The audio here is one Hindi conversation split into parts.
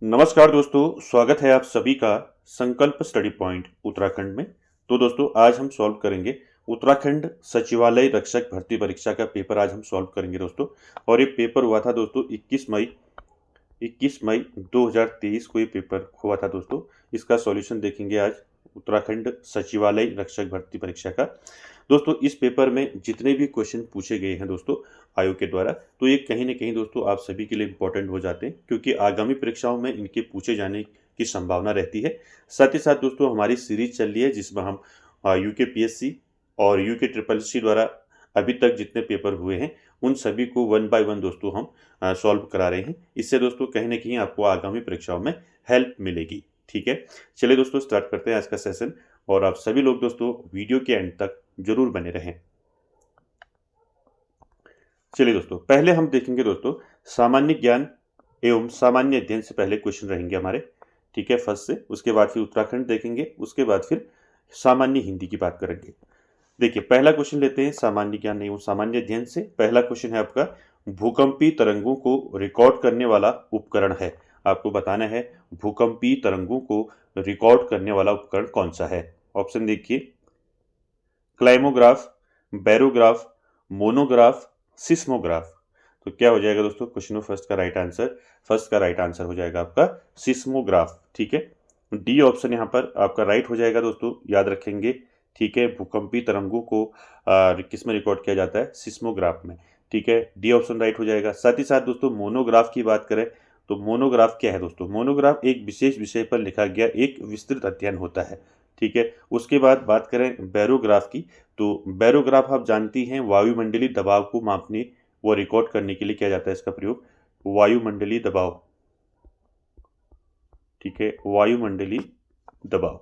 नमस्कार दोस्तों, स्वागत है आप सभी का संकल्प स्टडी पॉइंट उत्तराखंड में। तो दोस्तों आज हम सॉल्व करेंगे उत्तराखंड सचिवालय रक्षक भर्ती परीक्षा का पेपर। आज हम सॉल्व करेंगे दोस्तों। और ये पेपर हुआ था दोस्तों 21 मई 2023 को ये पेपर हुआ था दोस्तों। इसका सॉल्यूशन देखेंगे आज उत्तराखंड सचिवालय रक्षक भर्ती परीक्षा का। दोस्तों इस पेपर में जितने भी क्वेश्चन पूछे गए हैं दोस्तों आयोग के द्वारा, तो ये कहीं ना कहीं दोस्तों आप सभी के लिए इम्पोर्टेंट हो जाते हैं, क्योंकि आगामी परीक्षाओं में इनके पूछे जाने की संभावना रहती है। साथ ही साथ दोस्तों हमारी सीरीज चल रही है जिसमें हम यूके पीएससी और यूके ट्रिपल सी द्वारा अभी तक जितने पेपर हुए हैं उन सभी को 1 बाय 1 दोस्तों हम सॉल्व करा रहे हैं। इससे दोस्तों कहीं ना कहीं आपको आगामी परीक्षाओं में हेल्प मिलेगी। ठीक है, चलिए दोस्तों स्टार्ट करते हैं आज का सेशन। और आप सभी लोग दोस्तों वीडियो के एंड तक जरूर बने रहें। चलिए दोस्तों पहले हम देखेंगे दोस्तों सामान्य ज्ञान एवं सामान्य अध्ययन से पहले क्वेश्चन रहेंगे हमारे। ठीक है, फर्स्ट से, उसके बाद फिर उत्तराखंड देखेंगे, उसके बाद फिर सामान्य हिंदी की बात करेंगे। देखिए पहला क्वेश्चन लेते हैं सामान्य ज्ञान एवं सामान्य अध्ययन से। पहला क्वेश्चन है आपका, भूकंपी तरंगों को रिकॉर्ड करने वाला उपकरण है। आपको बताना है भूकंपी तरंगों को रिकॉर्ड करने वाला उपकरण कौन सा है। ऑप्शन देखिए, क्लाइमोग्राफ, बैरोग्राफ, मोनोग्राफ, सिस्मोग्राफ। तो क्या हो जाएगा दोस्तों क्वेश्चन में फर्स्ट का राइट आंसर हो जाएगा आपका सिस्मोग्राफ। ठीक है, डी ऑप्शन यहाँ पर आपका राइट हो जाएगा दोस्तों, याद रखेंगे। ठीक है, भूकंपी तरंगों को किस में रिकॉर्ड किया जाता है, सिस्मोग्राफ में। ठीक है, डी ऑप्शन राइट हो जाएगा। साथ ही साथ दोस्तों मोनोग्राफ की बात करें तो मोनोग्राफ क्या है दोस्तों, मोनोग्राफ एक विशेष विषय पर लिखा गया एक विस्तृत अध्ययन होता है। ठीक है, उसके बाद बात करें बैरोग्राफ की, तो बैरोग्राफ आप जानती हैं वायुमंडलीय दबाव को मापने व रिकॉर्ड करने के लिए किया जाता है इसका प्रयोग, वायुमंडलीय दबाव। ठीक है, वायुमंडलीय दबाव।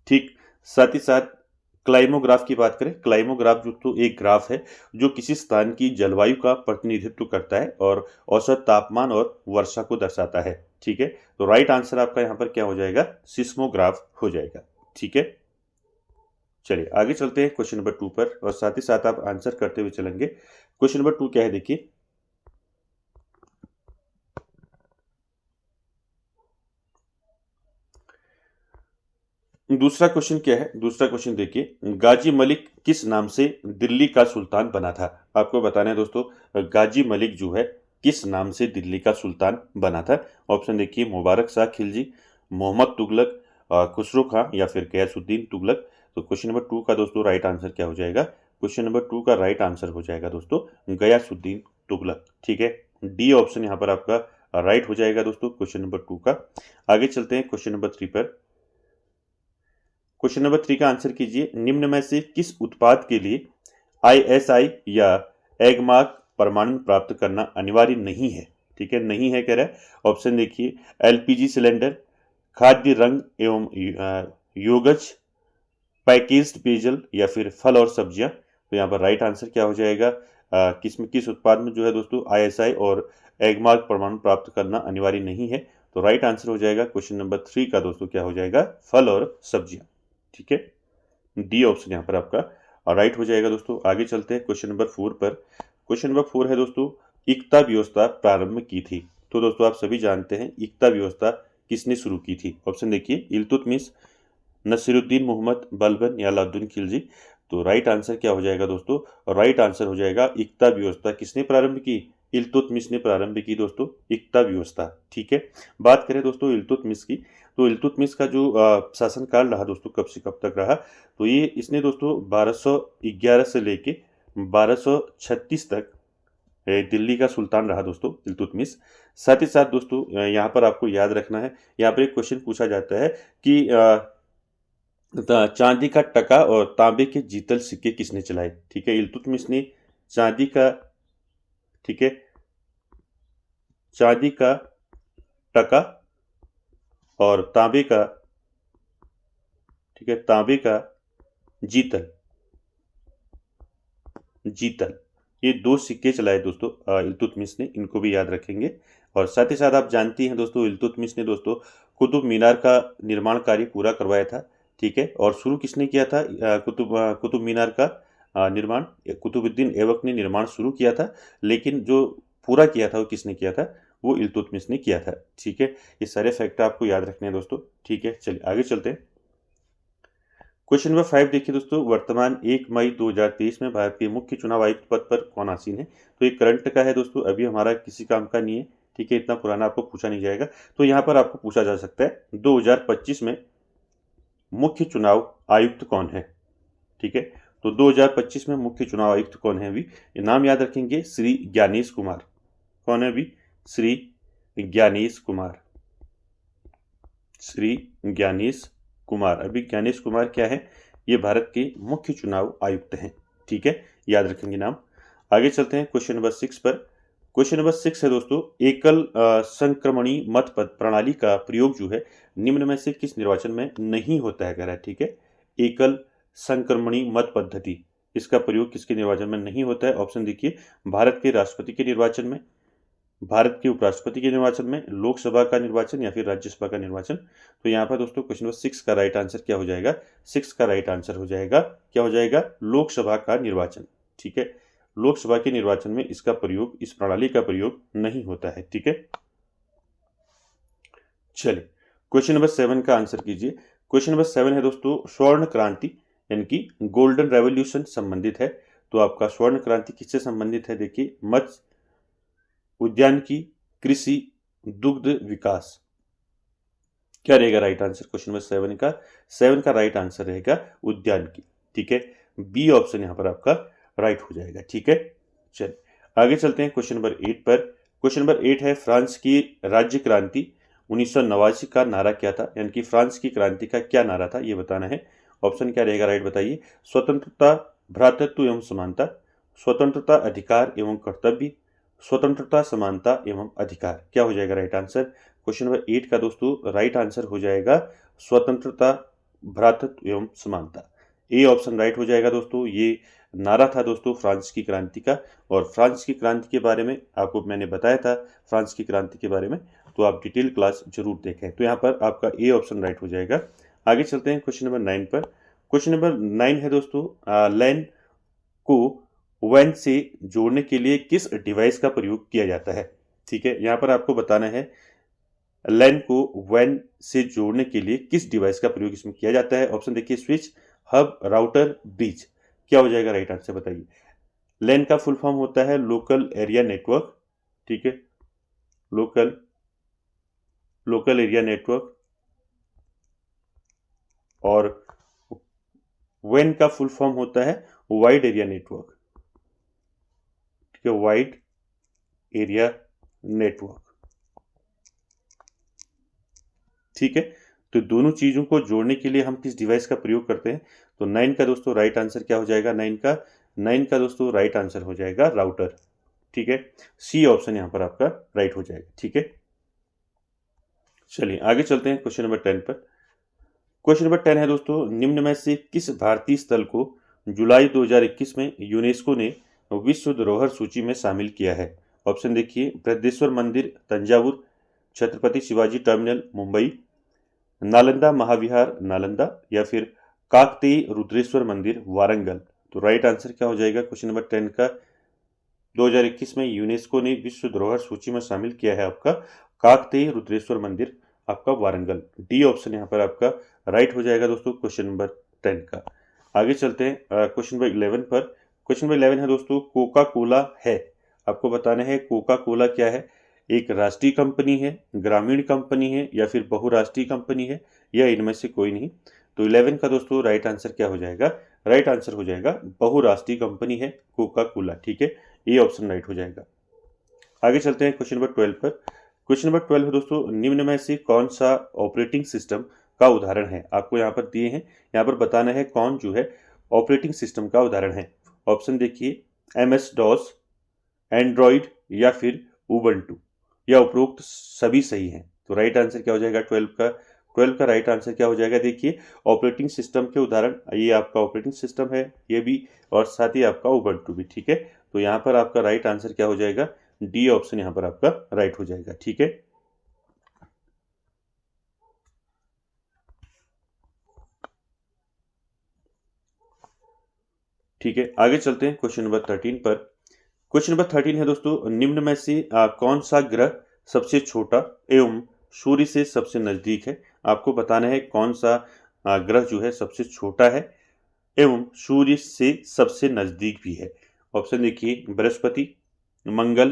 ठीक, साथ ही साथ क्लाइमोग्राफ की बात करें, क्लाइमोग्राफ जो तो एक ग्राफ है जो किसी स्थान की जलवायु का प्रतिनिधित्व करता है और औसत तापमान और वर्षा को दर्शाता है। ठीक है, तो राइट आंसर आपका यहाँ पर क्या हो जाएगा, सिस्मोग्राफ हो जाएगा। ठीक है, चलिए आगे चलते हैं क्वेश्चन नंबर 2 पर, और साथ ही साथ आप आंसर करते हुए चलेंगे। क्वेश्चन नंबर 2 क्या है देखिए, दूसरा क्वेश्चन क्या है। दूसरा क्वेश्चन देखिए, गाजी मलिक किस नाम से दिल्ली का सुल्तान बना था। आपको बताना है दोस्तों गाजी मलिक जो है किस नाम से दिल्ली का सुल्तान बना था। ऑप्शन देखिए, मुबारक शाह खिलजी, मोहम्मद तुगलक, खुसरो खां या फिर गयासुद्दीन तुगलक। तो क्वेश्चन नंबर 2 का दोस्तों राइट आंसर क्या हो जाएगा, क्वेश्चन नंबर 2 का राइट आंसर हो जाएगा दोस्तों गयासुद्दीन तुगलक। ठीक है, डी ऑप्शन यहाँ पर आपका राइट हो जाएगा दोस्तों क्वेश्चन नंबर 2 का। आगे चलते हैं क्वेश्चन नंबर 3 पर। क्वेश्चन नंबर 3 का आंसर कीजिए, निम्न में से किस उत्पाद के लिए आईएसआई या एगमार्क प्रमाणन प्राप्त करना अनिवार्य नहीं है। ठीक है, नहीं है कह रहा है। ऑप्शन देखिए, एलपीजी सिलेंडर, खाद्य रंग एवं योगज, पैकेज्ड पेयजल या फिर फल और सब्जियां। तो यहाँ पर राइट आंसर क्या हो जाएगा, किस उत्पाद में जो है दोस्तों आईएसआई और एगमार्क प्रमाण प्राप्त करना अनिवार्य नहीं है। तो राइट आंसर हो जाएगा क्वेश्चन नंबर 3 का दोस्तों क्या हो जाएगा, फल और सब्जियां। ठीक है, डी ऑप्शन यहाँ पर आपका राइट हो जाएगा दोस्तों। आगे चलते हैं क्वेश्चन नंबर 4 पर। क्वेश्चन नंबर 4 है दोस्तों, एकता व्यवस्था प्रारंभ की थी। तो दोस्तों आप सभी जानते हैं एकता व्यवस्था किसने शुरू की थी। ऑप्शन देखिए, इल्तुतमिश, नसीरुद्दीन मोहम्मद बलबन या अलाउद्दीन खिलजी। तो राइट आंसर क्या हो जाएगा दोस्तों, राइट आंसर हो जाएगा एकता व्यवस्था किसने प्रारंभ की, इल्तुतमिश ने प्रारंभ की दोस्तों एकता व्यवस्था। ठीक है, बात करें दोस्तों इल्तुतमिश की, तो इल्तुतमिश का जो शासनकाल रहा दोस्तों कब से कब तक रहा, तो ये इसने दोस्तों 1211 से लेके 1236 तक दिल्ली का सुल्तान रहा दोस्तों इल्तुतमिश। साथ ही साथ दोस्तों यहाँ पर आपको याद रखना है, यहाँ पर एक क्वेश्चन पूछा जाता है कि चांदी का टका और तांबे के जीतल सिक्के किसने चलाए। ठीक है, इल्तुतमिश ने चांदी का, ठीक है, चांदी का टका और तांबे का, ठीक है, तांबे का जीतल, ये 2 सिक्के चलाए दोस्तों इल्तुतमिश ने, इनको भी याद रखेंगे। और साथ ही साथ आप जानती हैं दोस्तों इल्तुतमिश ने दोस्तों कुतुब मीनार का निर्माण कार्य पूरा करवाया था। ठीक है, और शुरू किसने किया था कुतुब मीनार का निर्माण, कुतुबुद्दीन ऐबक ने निर्माण शुरू किया था, लेकिन जो पूरा किया था वो किसने किया था, वो इल्तुतमिश ने किया था। ठीक है, ये सारे फैक्ट आपको याद रखने हैं दोस्तों। ठीक है, चलिए आगे चलते हैं। क्वेश्चन नंबर 5 देखिए दोस्तों, वर्तमान 1 मई 2023 में भारत के मुख्य चुनाव आयुक्त पद पर कौन आसीन है? तो ये करंट का है दोस्तों, अभी हमारा किसी काम का नहीं है। ठीक है, इतना पुराना आपको पूछा नहीं जाएगा। तो यहाँ पर आपको पूछा जा सकता है 2025 में मुख्य चुनाव आयुक्त कौन है? ठीक है, तो 2025 में मुख्य चुनाव आयुक्त कौन है? अभी ये नाम याद रखेंगे, श्री ज्ञानेश कुमार। कौन है अभी? श्री ज्ञानेश कुमार। श्री ज्ञानेश कुमार। अभी ज्ञानेश कुमार क्या है? ये भारत के मुख्य चुनाव आयुक्त हैं। ठीक है, याद रखेंगे नाम। आगे चलते हैं क्वेश्चन नंबर 6 पर। क्वेश्चन नंबर 6 है दोस्तों, एकल संक्रमणी मत प्रणाली का प्रयोग जो है निम्न में से किस निर्वाचन में नहीं होता है, कह रहा है। ठीक है, एकल संक्रमणी मत पद्धति, इसका प्रयोग किसके निर्वाचन में नहीं होता है? ऑप्शन देखिए, भारत के राष्ट्रपति के निर्वाचन में, भारत के उपराष्ट्रपति के निर्वाचन में, लोकसभा का निर्वाचन या फिर राज्यसभा का निर्वाचन। तो यहाँ पर दोस्तों क्वेश्चन नंबर 6 का राइट आंसर क्या हो जाएगा? 6 का राइट आंसर हो जाएगा, क्या हो जाएगा? लोकसभा का निर्वाचन। ठीक है, लोकसभा के निर्वाचन में इसका प्रयोग, इस प्रणाली का प्रयोग नहीं होता है। ठीक है, चलिए क्वेश्चन नंबर 7 का आंसर कीजिए। क्वेश्चन नंबर 7 है दोस्तों, स्वर्ण क्रांति यानी कि गोल्डन रेवोल्यूशन संबंधित है। तो आपका स्वर्ण क्रांति किससे संबंधित है? देखिए, मत्स्य उद्यानिकी, कृषि, दुग्ध विकास। क्या रहेगा राइट आंसर क्वेश्चन नंबर 7 का? 7 का राइट आंसर रहेगा उद्यानिकी। ठीक है, बी ऑप्शन यहाँ पर आपका राइट हो जाएगा। ठीक है, चलिए आगे चलते हैं क्वेश्चन नंबर 8 पर। क्वेश्चन नंबर 8 है, फ्रांस की राज्य क्रांति 1989 का नारा क्या था? यानी कि फ्रांस की क्रांति का क्या नारा था, ये बताना है। ऑप्शन क्या रहेगा? राइट बताइए। स्वतंत्रता, भ्रातृत्व एवं समानता, स्वतंत्रता, अधिकार एवं कर्तव्य, स्वतंत्रता, समानता एवं अधिकार। क्या हो जाएगा राइट आंसर? क्वेश्चन नंबर 8 का दोस्तों राइट आंसर हो जाएगा स्वतंत्रता, भ्रातृत्व एवं समानता। ए ऑप्शन राइट हो जाएगा दोस्तों। ये नारा था दोस्तों फ्रांस की क्रांति का, और फ्रांस की क्रांति के बारे में आपको मैंने बताया था, फ्रांस की क्रांति के बारे में, तो आप डिटेल क्लास जरूर देखें। तो यहाँ पर आपका ए ऑप्शन राइट हो जाएगा। आगे चलते हैं क्वेश्चन नंबर 9 पर। क्वेश्चन नंबर 9 है दोस्तों, लैन को वैन से जोड़ने के लिए किस डिवाइस का प्रयोग किया जाता है? ठीक है, यहाँ पर आपको बताना है लैन को वैन से जोड़ने के लिए किस डिवाइस का प्रयोग इसमें किया जाता है। ऑप्शन देखिए, स्विच, हब, राउटर, ब्रिज। क्या हो जाएगा राइट आंसर बताइए। लैन का फुल फॉर्म होता है लोकल एरिया नेटवर्क। ठीक है, लोकल एरिया नेटवर्क, और वैन का फुल फॉर्म होता है वाइड एरिया नेटवर्क। ठीक है, वाइड एरिया नेटवर्क। ठीक है, तो दोनों चीजों को जोड़ने के लिए हम किस डिवाइस का प्रयोग करते हैं? तो 9 का दोस्तों राइट आंसर क्या हो जाएगा? 9 का दोस्तों राइट आंसर हो जाएगा राउटर। ठीक है, सी ऑप्शन यहां पर आपका राइट हो जाएगा। ठीक है, चलिए आगे चलते हैं क्वेश्चन नंबर 10 पर। क्वेश्चन नंबर 10 है दोस्तों, निम्न में से किस भारतीय स्थल को जुलाई 2021 में यूनेस्को ने विश्व धरोहर सूची में शामिल किया है? ऑप्शन देखिए, बृहदेश्वर मंदिर तंजावुर, छत्रपति शिवाजी टर्मिनल मुंबई, नालंदा महाविहार नालंदा, या फिर काकतीय रुद्रेश्वर मंदिर वारंगल। तो राइट आंसर क्या हो जाएगा क्वेश्चन नंबर 10 का? 2021 में यूनेस्को ने विश्व धरोहर सूची में शामिल किया है आपका काकतीय रुद्रेश्वर मंदिर, आपका वारंगल। डी ऑप्शन यहाँ पर आपका राइट हो जाएगा दोस्तों क्वेश्चन नंबर 10 का। आगे चलते हैं क्वेश्चन नंबर 11 पर। क्वेश्चन नंबर 11 है दोस्तों, कोका कोला है, आपको बताना है कोका कोला क्या है? एक राष्ट्रीय कंपनी है, ग्रामीण कंपनी है, या फिर बहुराष्ट्रीय कंपनी है, या इनमें से कोई नहीं। तो 11 का दोस्तों राइट आंसर क्या हो जाएगा? राइट आंसर हो जाएगा बहुराष्ट्रीय कंपनी है कोका कोला। ठीक है, ये ऑप्शन राइट हो जाएगा। आगे चलते हैं क्वेश्चन नंबर 12 पर। क्वेश्चन नंबर 12 है दोस्तों, निम्न में से कौन सा ऑपरेटिंग सिस्टम का उदाहरण है? आपको यहाँ पर दिए हैं, यहाँ पर बताना है कौन जो है ऑपरेटिंग सिस्टम का उदाहरण है। ऑप्शन देखिए, MS-DOS, एंड्रॉइड, या फिर उबंटू, या उपरोक्त सभी सही हैं। तो राइट आंसर क्या हो जाएगा 12 का राइट आंसर क्या हो जाएगा? देखिए, ऑपरेटिंग सिस्टम के उदाहरण, ये आपका ऑपरेटिंग सिस्टम है ये भी, और साथ ही आपका उबंटू भी। ठीक है, तो यहाँ पर आपका राइट आंसर क्या हो जाएगा? डी ऑप्शन यहाँ पर आपका राइट हो जाएगा। ठीक है, ठीक है, आगे चलते हैं क्वेश्चन नंबर 13 पर। क्वेश्चन नंबर 13 है दोस्तों, निम्न में से कौन सा ग्रह सबसे छोटा एवं सूर्य से सबसे नजदीक है। आपको बताना है कौन सा ग्रह जो है सबसे छोटा है एवं सूर्य से सबसे नजदीक भी है। ऑप्शन देखिए, बृहस्पति, मंगल,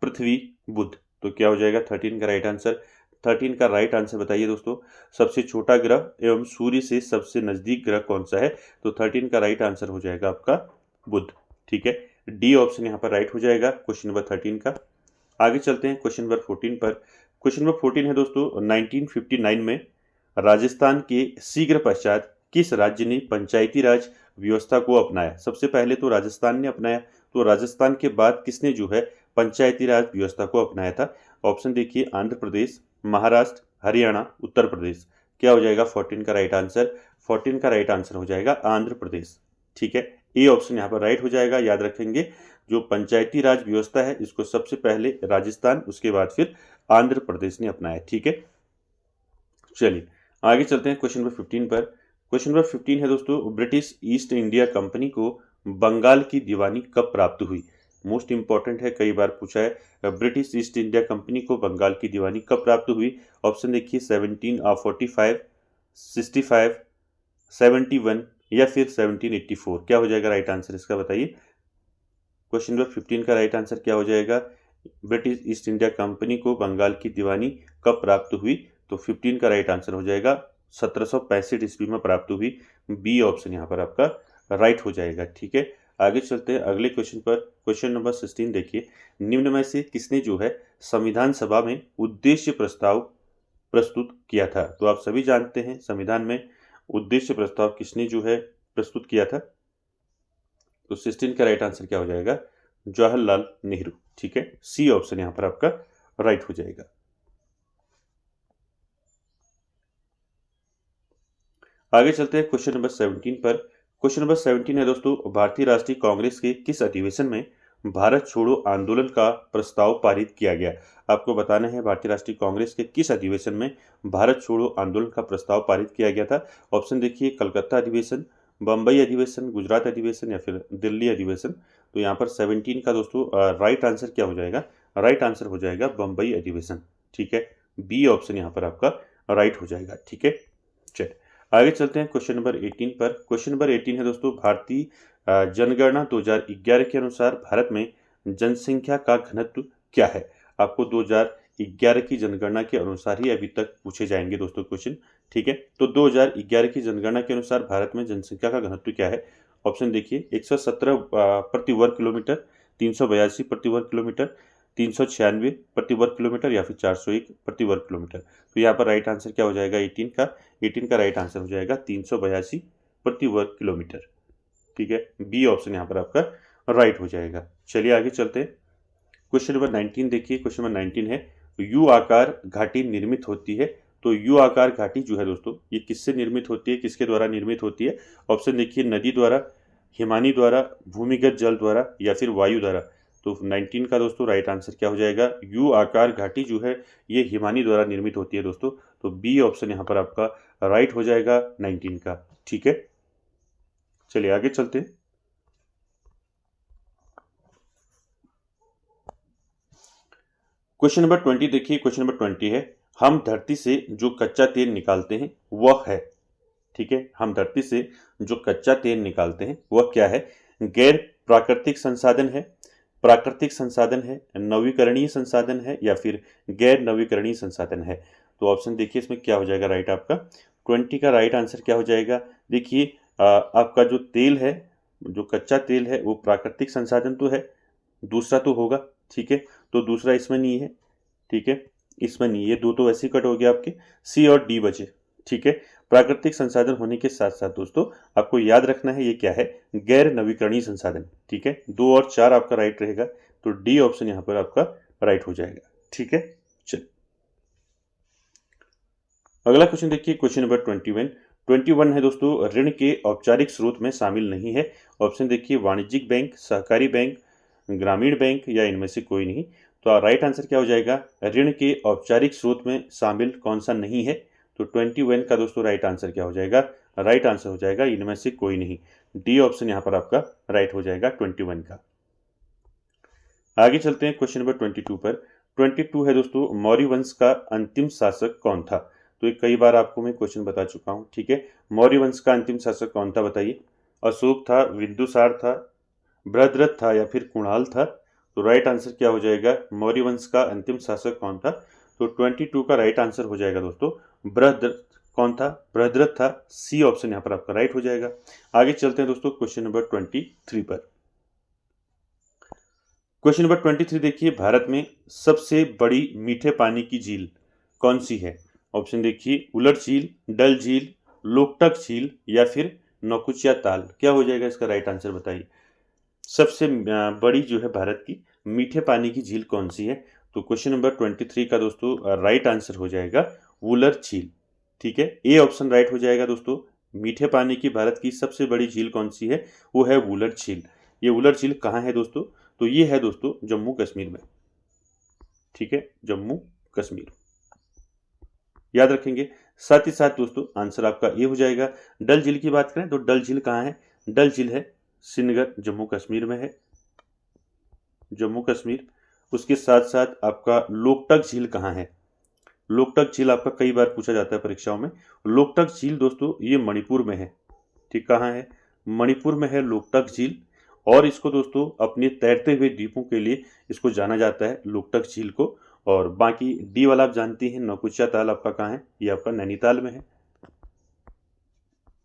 पृथ्वी, बुध। तो क्या हो जाएगा 13 का राइट आंसर। 13 का राइट आंसर बताइए दोस्तों, सबसे छोटा ग्रह एवं सूर्य से सबसे नजदीक ग्रह कौन सा है। तो 13 का राइट आंसर हो जाएगा आपका बुध। ठीक है, डी ऑप्शन यहाँ पर राइट हो जाएगा क्वेश्चन नंबर 13 का। आगे चलते हैं क्वेश्चन नंबर 14 पर। क्वेश्चन नंबर 14 है दोस्तों, 1959 में राजस्थान के शीघ्र पश्चात किस राज्य ने पंचायती राज व्यवस्था को अपनाया। सबसे पहले तो राजस्थान ने अपनाया, तो राजस्थान के बाद किसने जो है पंचायती राज व्यवस्था को अपनाया था। ऑप्शन देखिए, आंध्र प्रदेश, महाराष्ट्र, हरियाणा, उत्तर प्रदेश। क्या हो जाएगा 14 का राइट आंसर। 14 का राइट आंसर हो जाएगा आंध्र प्रदेश। ठीक है, ए ऑप्शन यहाँ पर राइट हो जाएगा। याद रखेंगे, जो पंचायती राज व्यवस्था है इसको सबसे पहले राजस्थान, उसके बाद फिर आंध्र प्रदेश ने अपनाया। ठीक है, चलिए आगे चलते हैं क्वेश्चन नंबर 15 पर। क्वेश्चन नंबर 15 है दोस्तों, ब्रिटिश ईस्ट इंडिया कंपनी को बंगाल की दीवानी कब प्राप्त हुई। मोस्ट इंपॉर्टेंट है, कई बार पूछा है। ब्रिटिश ईस्ट इंडिया कंपनी को बंगाल की दीवानी कब प्राप्त हुई। ऑप्शन देखिए, 1745, 65, 71 या फिर 1784। क्या हो जाएगा राइट आंसर इसका बताइए। क्वेश्चन नंबर 15 का राइट आंसर क्या हो जाएगा, ब्रिटिश ईस्ट इंडिया कंपनी को बंगाल की दीवानी कब प्राप्त हुई। तो 15 का राइट आंसर हो जाएगा 1765 ईस्वी में प्राप्त हुई। बी ऑप्शन यहाँ पर आपका राइट हो जाएगा। ठीक है, आगे चलते हैं अगले क्वेश्चन पर। क्वेश्चन नंबर 16 देखिए, निम्न में से किसने जो है संविधान सभा में उद्देश्य प्रस्ताव प्रस्तुत किया था। तो आप सभी जानते हैं संविधान में उद्देश्य प्रस्ताव किसने जो है प्रस्तुत किया था। तो 16 का राइट आंसर क्या हो जाएगा, जवाहरलाल नेहरू। ठीक है, सी ऑप्शन यहां पर आपका राइट हो जाएगा। आगे चलते हैं क्वेश्चन नंबर 17 पर। क्वेश्चन नंबर 17 है दोस्तों, भारतीय राष्ट्रीय कांग्रेस के किस अधिवेशन में भारत छोड़ो आंदोलन का प्रस्ताव पारित किया गया। आपको बताना है भारतीय राष्ट्रीय कांग्रेस के किस अधिवेशन में भारत छोड़ो आंदोलन का प्रस्ताव पारित किया गया था। ऑप्शन देखिए, कलकत्ता अधिवेशन, बम्बई अधिवेशन, गुजरात अधिवेशन या फिर दिल्ली अधिवेशन। तो यहाँ पर 17 का दोस्तों राइट आंसर क्या हो जाएगा, राइट आंसर हो जाएगा बम्बई अधिवेशन। ठीक है, बी ऑप्शन यहाँ पर आपका राइट हो जाएगा। ठीक है, चलिए आगे चलते हैं क्वेश्चन नंबर 18 पर। क्वेश्चन नंबर 18 है दोस्तों, भारतीय जनगणना 2011 के अनुसार भारत में जनसंख्या का घनत्व क्या है। आपको 2011 की जनगणना के अनुसार ही अभी तक पूछे जाएंगे दोस्तों क्वेश्चन। ठीक है, तो 2011 की जनगणना के अनुसार भारत में जनसंख्या का घनत्व क्या है। ऑप्शन देखिए, 117 प्रति वर्ग किलोमीटर, 382 प्रति वर्ग किलोमीटर, 396 प्रति वर्ग किलोमीटर या फिर 401 प्रति वर्ग किलोमीटर। तो यहाँ पर राइट आंसर क्या हो जाएगा 18 का राइट आंसर हो जाएगा 382 प्रति वर्ग किलोमीटर। ठीक है, बी ऑप्शन यहाँ पर आपका राइट हो जाएगा। चलिए आगे चलते हैं क्वेश्चन नंबर 19 देखिए। क्वेश्चन नंबर 19 है, यू आकार घाटी निर्मित होती है। तो यू आकार घाटी जो है दोस्तों ये किससे निर्मित होती है, किसके द्वारा निर्मित होती है। ऑप्शन देखिए, नदी द्वारा, हिमानी द्वारा, भूमिगत जल द्वारा या फिर वायु द्वारा। तो 19 का दोस्तों राइट आंसर क्या हो जाएगा, यू आकार घाटी जो है ये हिमानी द्वारा निर्मित होती है दोस्तों। तो बी ऑप्शन यहाँ पर आपका राइट हो जाएगा 19 का। ठीक है, चलिए आगे चलते हैं। क्वेश्चन नंबर 20 देखिए। क्वेश्चन नंबर 20 है, हम धरती से जो कच्चा तेल निकालते हैं वह है। ठीक है, हम धरती से जो कच्चा तेल निकालते हैं वह क्या है। गैर प्राकृतिक संसाधन है, प्राकृतिक संसाधन है, नवीकरणीय संसाधन है या फिर गैर नवीकरणीय संसाधन है। तो ऑप्शन देखिए इसमें क्या हो जाएगा राइट आपका। 20 का राइट आंसर क्या हो जाएगा, देखिए आपका जो तेल है, जो कच्चा तेल है वो प्राकृतिक संसाधन तो है, दूसरा तो होगा। ठीक है, तो दूसरा इसमें नहीं है। ठीक है, इसमें नहीं, ये दो तो वैसे ही कट हो गया आपके, सी और डी बचे। ठीक है, प्राकृतिक संसाधन होने के साथ साथ दोस्तों आपको याद रखना है ये क्या है, गैर नवीकरणीय संसाधन। ठीक है, 2 और 4 आपका राइट रहेगा, तो डी ऑप्शन यहाँ पर आपका राइट हो जाएगा। ठीक है, चलिए अगला क्वेश्चन देखिए। क्वेश्चन नंबर 21 है दोस्तों, ऋण के औपचारिक स्रोत में शामिल नहीं है। ऑप्शन देखिए, वाणिज्यिक बैंक, सहकारी बैंक, ग्रामीण बैंक या इनमें से कोई नहीं। तो राइट आंसर क्या हो जाएगा, ऋण के औपचारिक स्रोत में शामिल कौन सा नहीं है। तो 21 का दोस्तों राइट आंसर क्या हो जाएगा, राइट आंसर हो जाएगा इनमें से कोई नहीं। डी ऑप्शन यहाँ पर आपका राइट हो जाएगा 21 का। आगे चलते हैं क्वेश्चन नंबर 22 पर। 22 है दोस्तों, मौर्य वंश का अंतिम शासक कौन था? तो ये कई बार आपको मैं क्वेश्चन बता चुका हूँ, ठीक है। मौर्य वंश का अंतिम शासक कौन था बताइए? अशोक था, विंदुसार था, बृहद्रथ था या फिर कुणाल था? तो राइट आंसर क्या हो जाएगा? मौर्य वंश का अंतिम शासक कौन था? तो 22 का राइट आंसर हो जाएगा दोस्तों बृहद्रथ। कौन था? बृहद्रथ था। सी ऑप्शन यहाँ पर आपका राइट हो जाएगा। आगे चलते हैं दोस्तों क्वेश्चन नंबर 23 पर। क्वेश्चन नंबर 23 देखिए, भारत में सबसे बड़ी मीठे पानी की झील कौन सी है? ऑप्शन देखिए, उलट झील, डल झील, लोकटक झील या फिर नौकुचिया ताल। क्या हो जाएगा इसका राइट आंसर बताइए? सबसे बड़ी जो है भारत की मीठे पानी की झील कौन सी है? तो क्वेश्चन नंबर 23 का दोस्तों राइट आंसर हो जाएगा वुलर झील, ठीक है। ए ऑप्शन राइट हो जाएगा दोस्तों। मीठे पानी की भारत की सबसे बड़ी झील कौन सी है? वो है वुलर झील। ये वुलर झील कहाँ है दोस्तों? तो ये है दोस्तों जम्मू कश्मीर में, ठीक है, जम्मू कश्मीर, याद रखेंगे। साथ ही साथ दोस्तों आंसर आपका ये हो जाएगा। डल झील की बात करें तो डल झील कहाँ है? डल झील है श्रीनगर, जम्मू कश्मीर में है, जम्मू कश्मीर। उसके साथ साथ आपका लोकटक झील कहाँ है? लोकटक झील आपका कई बार पूछा जाता है परीक्षाओं में। लोकटक झील दोस्तों ये मणिपुर में है, ठीक। कहाँ है? मणिपुर में है लोकटक झील। और इसको दोस्तों अपने तैरते हुए द्वीपों के लिए इसको जाना जाता है, लोकटक झील को। और बाकी डी वाला आप जानती हैं, नौकुचिया ताल आपका कहाँ है? ये आपका नैनीताल में है,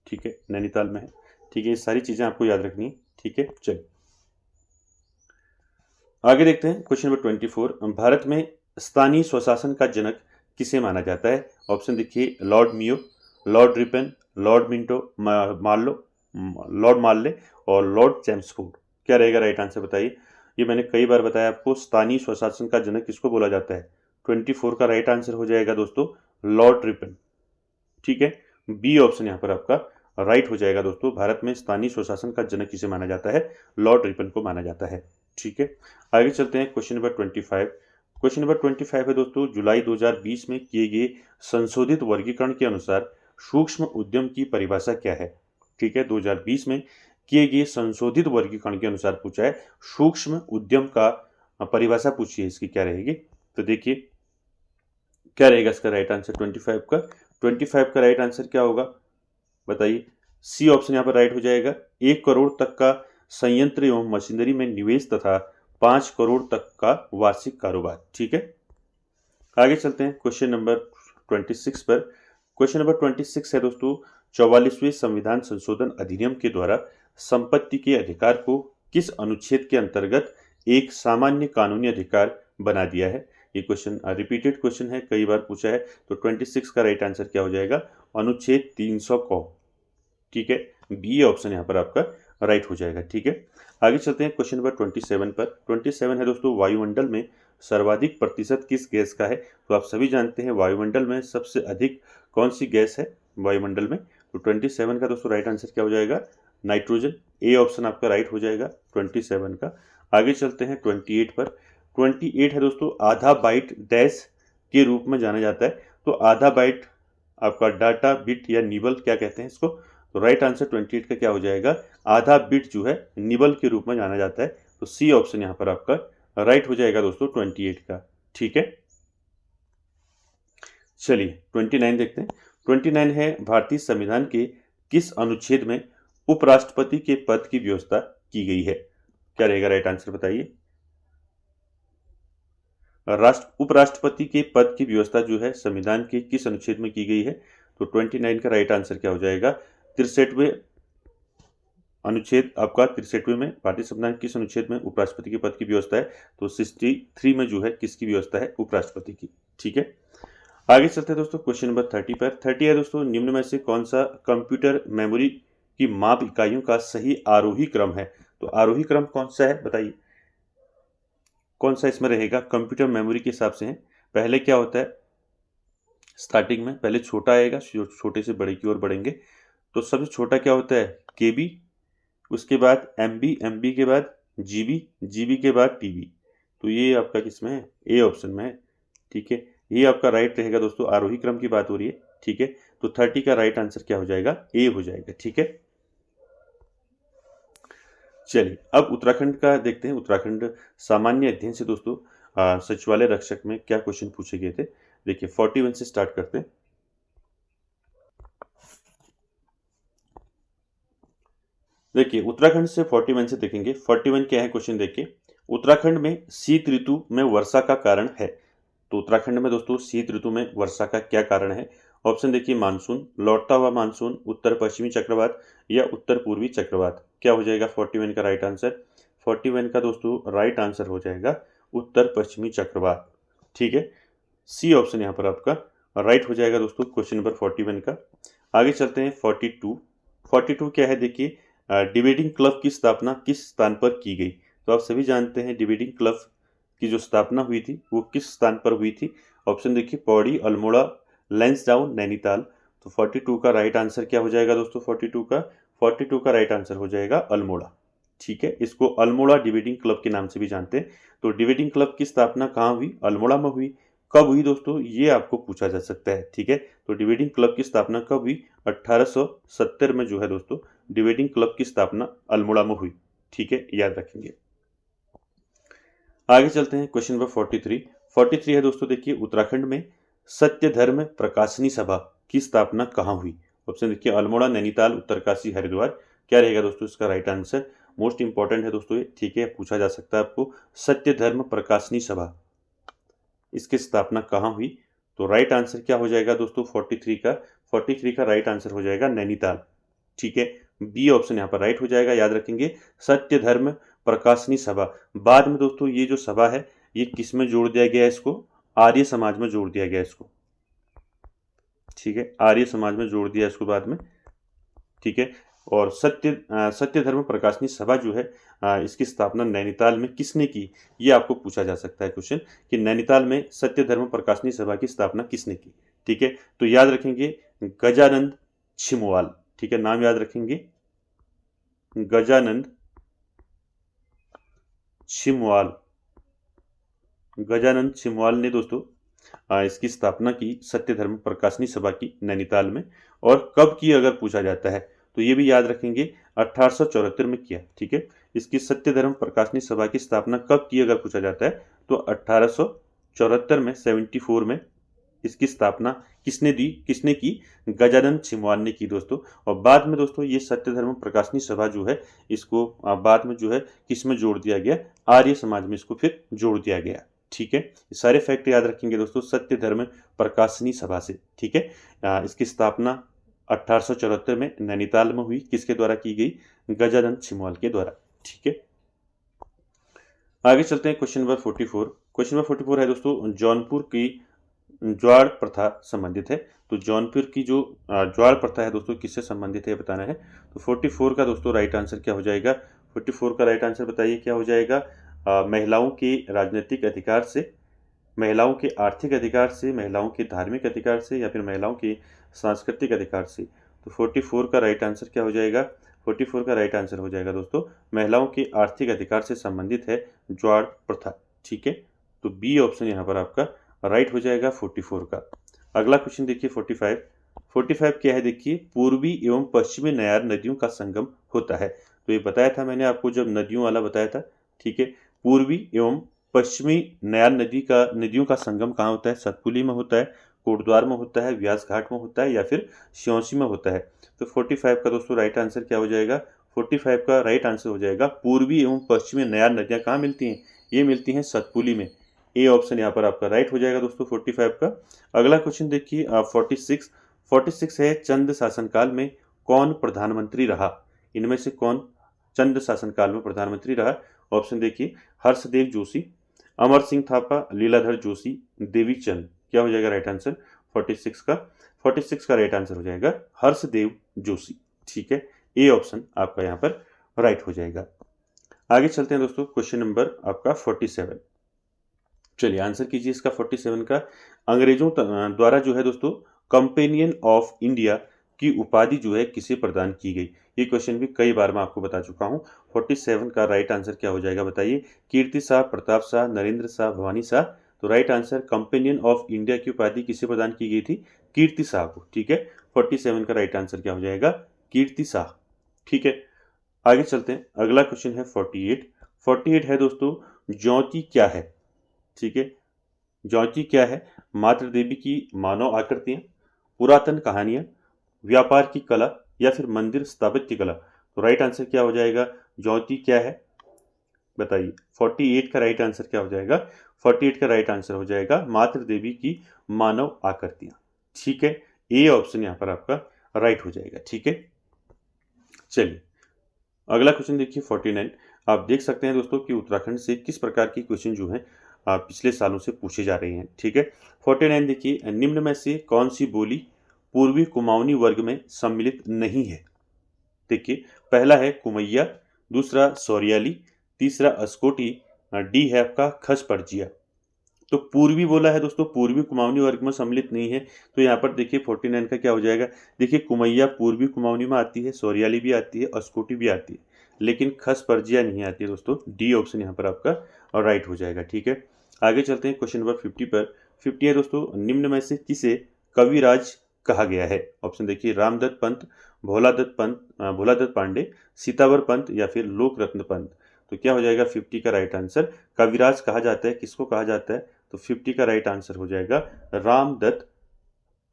ठीक है, नैनीताल में है, ठीक है। ये सारी चीजें आपको याद रखनी है, ठीक है। चलिए आगे देखते हैं क्वेश्चन नंबर 24। भारत में स्थानीय स्वशासन का जनक किसे माना जाता है? ऑप्शन देखिए, Lord Mayo, Lord Ripon, Lord Minto Morley, Lord Morley और लॉर्ड चैम्सफोर्ड। क्या रहेगा राइट आंसर बताइए? ये मैंने कई बार बताया आपको, स्थानीय स्वशासन का जनक किसको बोला जाता है? 24 का राइट आंसर हो जाएगा दोस्तों लॉर्ड रिपन, ठीक है। बी ऑप्शन यहाँ पर आपका राइट हो जाएगा दोस्तों। भारत में स्थानीय स्वशासन का जनक किसे माना जाता है? लॉर्ड रिपन को माना जाता है, ठीक है। आगे चलते हैं क्वेश्चन नंबर 25। क्वेश्चन नंबर 25 है दोस्तों, जुलाई 2020 में किए गए संशोधित वर्गीकरण के अनुसार सूक्ष्म उद्यम की परिभाषा क्या है? ठीक है, 2020 में किए गए संशोधित वर्गीकरण के अनुसार पूछा है, सूक्ष्म उद्यम का परिभाषा पूछिए, इसकी क्या रहेगी? तो देखिए क्या रहेगा इसका राइट आंसर 25 का? 25 का राइट आंसर क्या होगा बताइए? सी ऑप्शन यहाँ पर राइट हो जाएगा। 1 करोड़ तक का संयंत्र एवं मशीनरी में निवेश तथा 5 करोड़ तक का वार्षिक कारोबार, ठीक है। आगे चलते हैं क्वेश्चन नंबर 26 पर। क्वेश्चन नंबर 26 है दोस्तों, 44वें संविधान संशोधन अधिनियम के द्वारा संपत्ति के अधिकार को किस अनुच्छेद के अंतर्गत एक सामान्य कानूनी अधिकार बना दिया है? ये क्वेश्चन रिपीटेड क्वेश्चन है, कई बार पूछा है। तो 26 का राइट आंसर क्या हो जाएगा? अनुच्छेद 300 को, ठीक है। बी ऑप्शन यहाँ पर आपका राइट हो जाएगा, ठीक है। आगे चलते हैं क्वेश्चन नंबर 27 पर। 27 है दोस्तों, वायुमंडल में सर्वाधिक प्रतिशत किस गैस का है? तो आप सभी जानते हैं वायुमंडल में सबसे अधिक कौन सी गैस है वायुमंडल में? तो 27 का दोस्तों राइट आंसर क्या हो जाएगा? नाइट्रोजन। ए ऑप्शन आपका राइट हो जाएगा 27 का। आगे चलते हैं 28 पर। 28 है दोस्तों, आधा बाइट डैश के रूप में जाना जाता है। तो आधा बाइट आपका डाटा बिट या निबल क्या कहते हैं इसको? तो राइट आंसर 28 का क्या हो जाएगा? आधा बिट जो है निबल के रूप में जाना जाता है। तो सी ऑप्शन यहाँ पर आपका राइट हो जाएगा दोस्तों 28 का, ठीक है। चलिए 29 देखते हैं। 29 है, भारतीय संविधान के किस अनुच्छेद में उपराष्ट्रपति के पद की व्यवस्था की गई है? क्या रहेगा राइट आंसर बताइए? उपराष्ट्रपति के पद की व्यवस्था जो है संविधान के किस अनुच्छेद में की गई है? तो 29 का राइट आंसर क्या हो जाएगा? 63वें अनुच्छेद आपका 63वें में भारतीय संविधान किस अनुच्छेद में उपराष्ट्रपति के पद की व्यवस्था है? तो 63 में जो है किसकी व्यवस्था है? उपराष्ट्रपति की, ठीक है। आगे चलते हैं दोस्तों क्वेश्चन नंबर 30 पर। 30 है दोस्तों, निम्न में से कौन सा कंप्यूटर मेमोरी की माप इकाइयों का सही आरोही क्रम है? तो आरोही क्रम कौन सा है बताइए? कौन सा इसमें रहेगा? कंप्यूटर मेमोरी के हिसाब से है। पहले क्या होता है, स्टार्टिंग में पहले छोटा आएगा, छोटे से बड़े की ओर बढ़ेंगे। तो सबसे छोटा क्या होता है? केबी, उसके बाद एमबी, एमबी के बाद जीबी, जीबी के बाद टीबी। तो ये आपका किसमें है? ए ऑप्शन में है, ठीक है। ये आपका राइट रहेगा दोस्तों, आरोही क्रम की बात हो रही है, ठीक है। तो 30 का राइट आंसर क्या हो जाएगा? ए हो जाएगा, ठीक है। चलिए अब उत्तराखंड का देखते हैं। उत्तराखंड सामान्य अध्ययन से दोस्तों सचिवालय रक्षक में क्या क्वेश्चन पूछे गए थे। देखिए 41 से स्टार्ट करते हैं। देखिए उत्तराखंड से 41 से देखेंगे। 41 क्या है क्वेश्चन देखिए, उत्तराखंड में शीत ऋतु में वर्षा का कारण है। तो उत्तराखंड में दोस्तों शीत ऋतु में वर्षा का क्या कारण है। ऑप्शन देखिए मानसून, लौटता हुआ मानसून, उत्तर पश्चिमी चक्रवात या उत्तर पूर्वी चक्रवात। क्या हो जाएगा 41 का राइट आंसर। 41 का दोस्तों राइट आंसर हो जाएगा उत्तर पश्चिमी चक्रवात। ठीक है, सी ऑप्शन यहाँ पर आपका राइट हो जाएगा दोस्तों क्वेश्चन नंबर 41 का। आगे चलते हैं 42। 42 क्या है देखिए, डिबेटिंग क्लब की स्थापना किस स्थान पर की गई। तो आप सभी जानते हैं डिबेटिंग क्लब की जो स्थापना हुई थी वो किस स्थान पर हुई थी। ऑप्शन देखिए पौड़ी, अल्मोड़ा, लैंसडाउन, नैनीताल। तो 42 का राइट आंसर क्या हो जाएगा दोस्तों, 42 का राइट आंसर हो जाएगा अल्मोड़ा। ठीक है, इसको अल्मोड़ा डिबेटिंग क्लब के नाम से भी जानते हैं। तो डिबेटिंग क्लब की स्थापना कहाँ हुई, अल्मोड़ा में हुई। कब हुई दोस्तों, ये आपको पूछा जा सकता है। ठीक है, तो डिबेटिंग क्लब की स्थापना कब हुई, 1870 में जो है दोस्तों डिबेटिंग क्लब की स्थापना अल्मोड़ा में हुई। ठीक है, याद रखेंगे। आगे चलते हैं क्वेश्चन नंबर 43। 43 है दोस्तों देखिए, उत्तराखंड में सत्य धर्म प्रकाशनी सभा की स्थापना कहाँ हुई। ऑप्शन देखिए अल्मोड़ा, नैनीताल, उत्तरकाशी, हरिद्वार। क्या रहेगा दोस्तों इसका राइट आंसर। मोस्ट इंपॉर्टेंट है दोस्तों ये। ठीक है, पूछा जा सकता है आपको, सत्य धर्म प्रकाशनी सभा इसकी स्थापना कहाँ हुई। तो राइट आंसर क्या हो जाएगा दोस्तों 43 का राइट आंसर हो जाएगा नैनीताल। ठीक है, बी ऑप्शन यहाँ पर राइट हो जाएगा। याद रखेंगे सत्य धर्म प्रकाशनी सभा। बाद में दोस्तों ये जो सभा है ये किस में जोड़ दिया गया है, इसको आर्य समाज में जोड़ दिया गया इसको। ठीक है, आर्य समाज में जोड़ दिया इसको बाद में। ठीक है, और सत्य धर्म प्रकाशनी सभा जो है इसकी स्थापना नैनीताल में किसने की, ये आपको पूछा जा सकता है क्वेश्चन कि नैनीताल में सत्य धर्म प्रकाशनी सभा की स्थापना किसने की। ठीक है, तो याद रखेंगे गजानंद छिमुवाल। ठीक है, नाम याद रखेंगे गजानंद छिमुवाल। गजानंद छिमुवाल ने दोस्तों इसकी स्थापना की सत्य धर्म प्रकाशनी सभा की नैनीताल में। और कब की अगर पूछा जाता है तो ये भी याद रखेंगे 1874 में किया। ठीक है, इसकी सत्य धर्म प्रकाशनी सभा की स्थापना कब की अगर पूछा जाता है तो 1874 में 74 में इसकी स्थापना किसने की, गजानंद छिमुवाल ने की दोस्तों। और बाद में दोस्तों ये सत्य धर्म प्रकाशनी सभा जो है इसको बाद में जो है किस में जोड़ दिया गया, आर्य समाज में इसको फिर जोड़ दिया गया। ठीक है, सारे फैक्ट याद रखेंगे दोस्तों सत्य धर्म प्रकाशनी सभा से। ठीक है, इसकी स्थापना 1874 में नैनीताल में हुई, किसके द्वारा की गई, गजानंद छिमुवाल के द्वारा। ठीक है, आगे चलते हैं क्वेश्चन नंबर 44। क्वेश्चन नंबर 44 है दोस्तों जौनपुर की ज्वार प्रथा संबंधित है। तो जौनपुर की जो ज्वार प्रथा है दोस्तों किससे संबंधित है बताना है। तो 44 का दोस्तों राइट आंसर क्या हो जाएगा, 44 का राइट आंसर बताइए क्या हो जाएगा। महिलाओं के राजनीतिक अधिकार से, महिलाओं के आर्थिक अधिकार से, महिलाओं के धार्मिक अधिकार से या फिर महिलाओं के सांस्कृतिक अधिकार से। तो 44 का राइट आंसर क्या हो जाएगा, 44 का राइट आंसर हो जाएगा दोस्तों महिलाओं के आर्थिक अधिकार से संबंधित है ज्वार प्रथा। ठीक है, तो बी ऑप्शन यहाँ पर आपका राइट हो जाएगा 44 का। अगला क्वेश्चन देखिए 45। 45 क्या है देखिए, पूर्वी एवं पश्चिमी नयार नदियों का संगम होता है। तो ये बताया था मैंने आपको जब नदियों वाला बताया था। ठीक है, पूर्वी एवं पश्चिमी नयार नदियों का संगम कहाँ होता है, सतपुली में होता है, कोटद्वार में होता है, व्यास घाट में होता है या फिर श्योसी में होता है। तो 45 का दोस्तों राइट आंसर क्या हो जाएगा, 45 का राइट आंसर हो जाएगा पूर्वी एवं पश्चिमी नयार नदियाँ कहाँ मिलती हैं, ये मिलती हैं सतपुली में। ए ऑप्शन यहाँ पर आपका राइट हो जाएगा दोस्तों 45 का। अगला क्वेश्चन देखिए 46 है चंद शासनकाल में कौन प्रधानमंत्री रहा। इनमें से कौन चंद शासनकाल में प्रधानमंत्री रहा। ऑप्शन देखिए हर्षदेव जोशी, अमर सिंह थापा, लीलाधर जोशी, देवीचंद। क्या हो जाएगा राइट आंसर 46 का राइट आंसर हो जाएगा हर्षदेव जोशी। ठीक है, ए ऑप्शन आपका यहाँ पर राइट हो जाएगा। आगे चलते हैं दोस्तों क्वेश्चन नंबर आपका 47। चलिए आंसर कीजिए इसका 47 का। अंग्रेजों द्वारा जो है दोस्तों कंपेनियन ऑफ इंडिया की उपाधि जो है किसे प्रदान की गई। ये क्वेश्चन भी कई बार मैं आपको बता चुका हूँ। 47 का राइट आंसर क्या हो जाएगा बताइए। कीर्ति शाह, प्रताप शाह, नरेंद्र शाह, भवानी शाह। तो right answer companion of India की उपाधि किसे प्रदान की गई थी, कीर्ति शाह को। ठीक है, 47 का राइट आंसर क्या हो जाएगा, कीर्ति शाह। ठीक है, आगे चलते हैं। अगला क्वेश्चन है 48 है दोस्तों ज्योति क्या है। ठीक है। ज्योति क्या है? मातृ देवी की मानव आकृतियां, पुरातन कहानियां, व्यापार की कला या फिर मंदिर स्थापत्य कला। तो राइट आंसर क्या हो जाएगा? ज्योति क्या है बताइए? 48 का राइट आंसर क्या हो जाएगा? 48 का राइट आंसर हो जाएगा मातृ देवी की मानव आकृतियां। ठीक है, ए ऑप्शन यहाँ पर आपका राइट हो जाएगा। ठीक है, चलिए अगला क्वेश्चन देखिए 49। आप देख सकते हैं दोस्तों कि उत्तराखंड से किस प्रकार की क्वेश्चन जो है पिछले सालों से पूछे जा रहे हैं। ठीक है, 49 देखिए, निम्न में से कौन सी बोली पूर्वी कुमाऊनी वर्ग में सम्मिलित नहीं है? देखिए, पहला है कुमैया, दूसरा सौरियाली, तीसरा अस्कोटी, डी है आपका खस पर्जिया। तो पूर्वी बोला है दोस्तों, पूर्वी कुमाऊनी वर्ग में सम्मिलित नहीं है। तो यहाँ पर देखिए 49 का क्या हो जाएगा? देखिए कुमैया पूर्वी कुमाऊनी में आती है, सौरियाली भी आती है, अस्कोटी भी आती है, लेकिन खस पर्जिया नहीं आती है दोस्तों। डी ऑप्शन यहाँ पर आपका राइट हो जाएगा। ठीक है, आगे चलते हैं क्वेश्चन नंबर 50 पर। 50 है दोस्तों, निम्न में से किसे कविराज कहा गया है? ऑप्शन देखिए, रामदत्त पंत, भोलादत्त पांडे, सीतावर पंत या फिर लोकरत्न पंत। तो क्या हो जाएगा 50 का राइट आंसर? कविराज कहा जाता है, किसको कहा जाता है? तो 50 का राइट आंसर हो जाएगा रामदत्त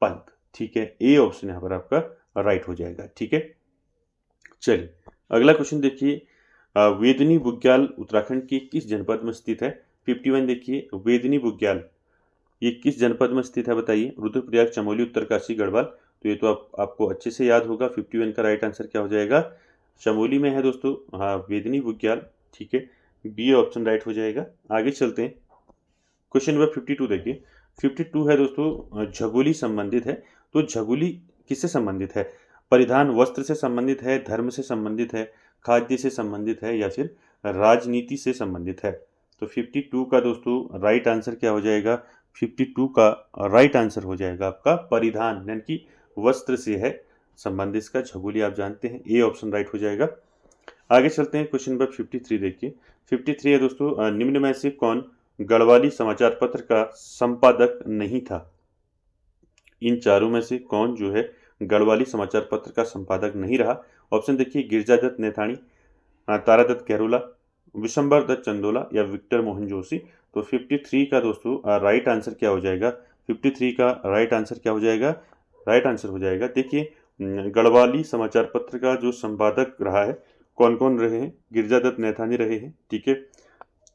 पंत। ठीक है, ए ऑप्शन यहाँ पर आपका राइट हो जाएगा। ठीक है, चलिए अगला क्वेश्चन देखिए, वेदनी बुग्याल उत्तराखंड के किस जनपद में स्थित है? 51 देखिए, वेदनी बुग्याल ये किस जनपद में स्थित है बताइए? रुद्रप्रयाग, चमोली, उत्तरकाशी, गढ़वाल। तो ये तो आपको अच्छे से याद होगा। 51 का राइट आंसर क्या हो जाएगा? चमोली में है दोस्तों, हाँ, वेदनी बुग्याल। ठीक है, बी ऑप्शन राइट हो जाएगा। आगे चलते हैं क्वेश्चन नंबर 52 देखिए। 52 है दोस्तों, झगोली संबंधित है। तो झगोली किससे संबंधित है? परिधान वस्त्र से संबंधित है, धर्म से संबंधित है, खाद्य से संबंधित है या फिर राजनीति से संबंधित है? तो 52 का दोस्तों राइट आंसर क्या हो जाएगा? 52 का राइट आंसर हो जाएगा आपका परिधान, यानी कि वस्त्र से है संबंधित इसका। झगोली आप जानते हैं, ए ऑप्शन राइट हो जाएगा। आगे चलते हैं क्वेश्चन नंबर 53 देखिए। 53 है दोस्तों, निम्न में से कौन गढ़वाली समाचार पत्र का संपादक नहीं था? इन चारों में से कौन जो है गढ़वाली समाचार पत्र का संपादक नहीं रहा? ऑप्शन देखिए, गिरजादत्त नेथानी, तारादत्त गहरोला, विशंबर दत्त चंदोला या विक्टर मोहन जोशी। तो 53 का दोस्तों राइट आंसर क्या हो जाएगा? 53 का राइट आंसर क्या हो जाएगा? राइट आंसर हो जाएगा, देखिए गढ़वाली समाचार पत्र का जो संपादक रहा है, कौन कौन रहे हैं? गिरजादत्त नेथानी रहे हैं, ठीक है,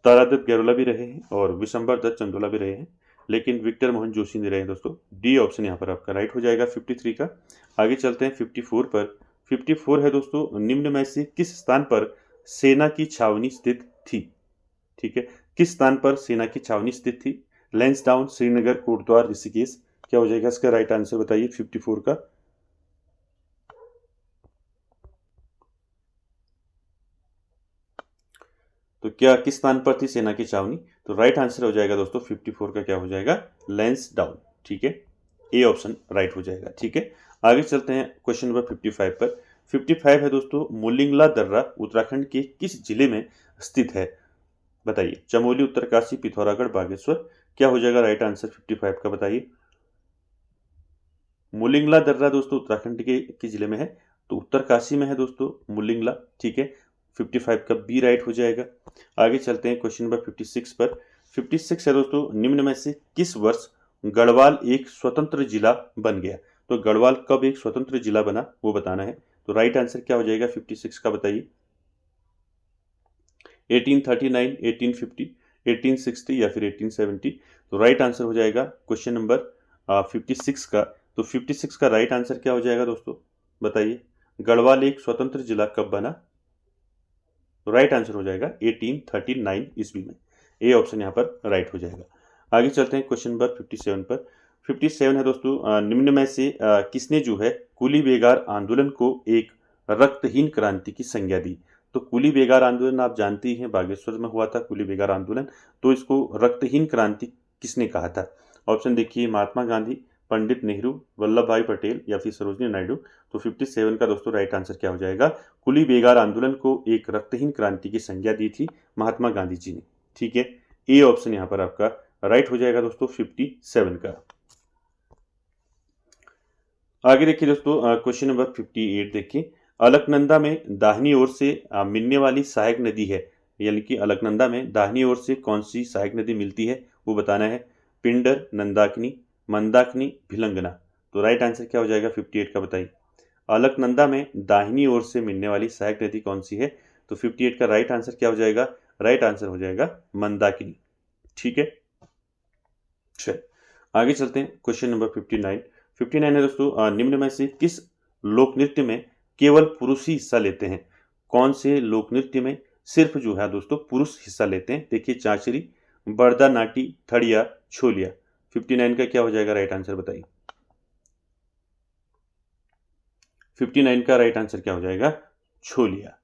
तारादत्त गहरोला भी रहे हैं और विशंबर दत्त चंदोला भी रहे हैं, लेकिन विक्टर मोहन जोशी नहीं रहे दोस्तों। डी ऑप्शन यहाँ पर आपका राइट हो जाएगा 53 का। आगे चलते हैं 54 पर। 54 है दोस्तों, निम्न में से किस स्थान पर सेना की छावनी स्थित थी? ठीक है, किस स्थान पर सेना की छावनी स्थित थी? लैंसडाउन, श्रीनगर, कोटद्वार, ऋषिकेश। क्या हो जाएगा इसका राइट आंसर बताइए 54 का? तो क्या किस स्थान पर थी सेना की छावनी? तो राइट आंसर हो जाएगा दोस्तों 54 का क्या हो जाएगा? लैंसडाउन। ठीक है, ए ऑप्शन राइट हो जाएगा। ठीक है, आगे चलते हैं क्वेश्चन नंबर 55 पर। 55 है दोस्तों, मोलिंगला दर्रा उत्तराखंड के किस जिले में स्थित है बताइए? चमोली, उत्तरकाशी, पिथौरागढ़, बागेश्वर। क्या हो जाएगा राइट आंसर 55 का बताइए? मोलिंगला दर्रा दोस्तों उत्तराखंड के किस जिले में है? तो उत्तरकाशी में है दोस्तों मोलिंगला। ठीक है, 55 का बी राइट हो जाएगा। आगे चलते हैं क्वेश्चन नंबर 56 पर। 56 है दोस्तों, निम्न में से किस वर्ष गढ़वाल एक स्वतंत्र जिला बन गया? तो गढ़वाल कब एक स्वतंत्र जिला बना वो बताना है। तो राइट आंसर क्या हो जाएगा 56 का बताइए? 1839, 1850, 1860 या फिर 1870। तो राइट आंसर हो जाएगा क्वेश्चन नंबर 56 का। तो 56 का राइट आंसर क्या हो जाएगा दोस्तों बताइए? गढ़वाल एक स्वतंत्र जिला कब बना? तो राइट आंसर हो जाएगा 1839 ईस्वी में। ए ऑप्शन यहाँ पर राइट हो जाएगा। आगे चलते हैं क्वेश्चन नंबर 57 पर। 57 है दोस्तों, निम्न में से किसने जो है कुली बेगार आंदोलन को एक रक्तहीन क्रांति की संज्ञा दी? तो कुली बेगार आंदोलन आप जानते ही हैं, बागेश्वर में हुआ था कुली बेगार आंदोलन। तो इसको रक्तहीन क्रांति किसने कहा था? ऑप्शन देखिए, महात्मा गांधी, पंडित नेहरू, वल्लभ भाई पटेल या फिर सरोजनी नायडू। तो 57 का दोस्तों राइट आंसर क्या हो जाएगा? कुली बेगार आंदोलन को एक रक्तहीन क्रांति की संज्ञा दी थी महात्मा गांधी जी ने। ठीक है, ए ऑप्शन यहाँ पर आपका राइट हो जाएगा दोस्तों 57 का। आगे देखिए दोस्तों क्वेश्चन नंबर 58 देखिए। अलकनंदा में दाहिनी ओर से मिलने वाली सहायक नदी है, यानी कि अलकनंदा में दाहिनी ओर से कौन सी सहायक नदी मिलती है वो बताना है। पिंडर, नंदाकिनी, मंदाकिनी, भिलंगना। तो राइट आंसर क्या हो जाएगा 58 का, बताइए। अलकनंदा में दाहिनी ओर से मिलने वाली सहायक नदी कौन सी है? तो 58 का राइट आंसर क्या हो जाएगा? राइट आंसर हो जाएगा मंदाकिनी। ठीक है, चल आगे चलते हैं। क्वेश्चन नंबर 59 है दोस्तों, निम्न में से किस लोक नृत्य में केवल पुरुष ही हिस्सा लेते हैं? कौन से लोक नृत्य में सिर्फ जो है दोस्तों पुरुष हिस्सा लेते हैं? देखिए, चांचरी, बरदा नाटी, थड़िया, छोलिया। 59 का क्या हो जाएगा राइट आंसर, बताइए। 59 का राइट आंसर क्या हो जाएगा? छोलिया।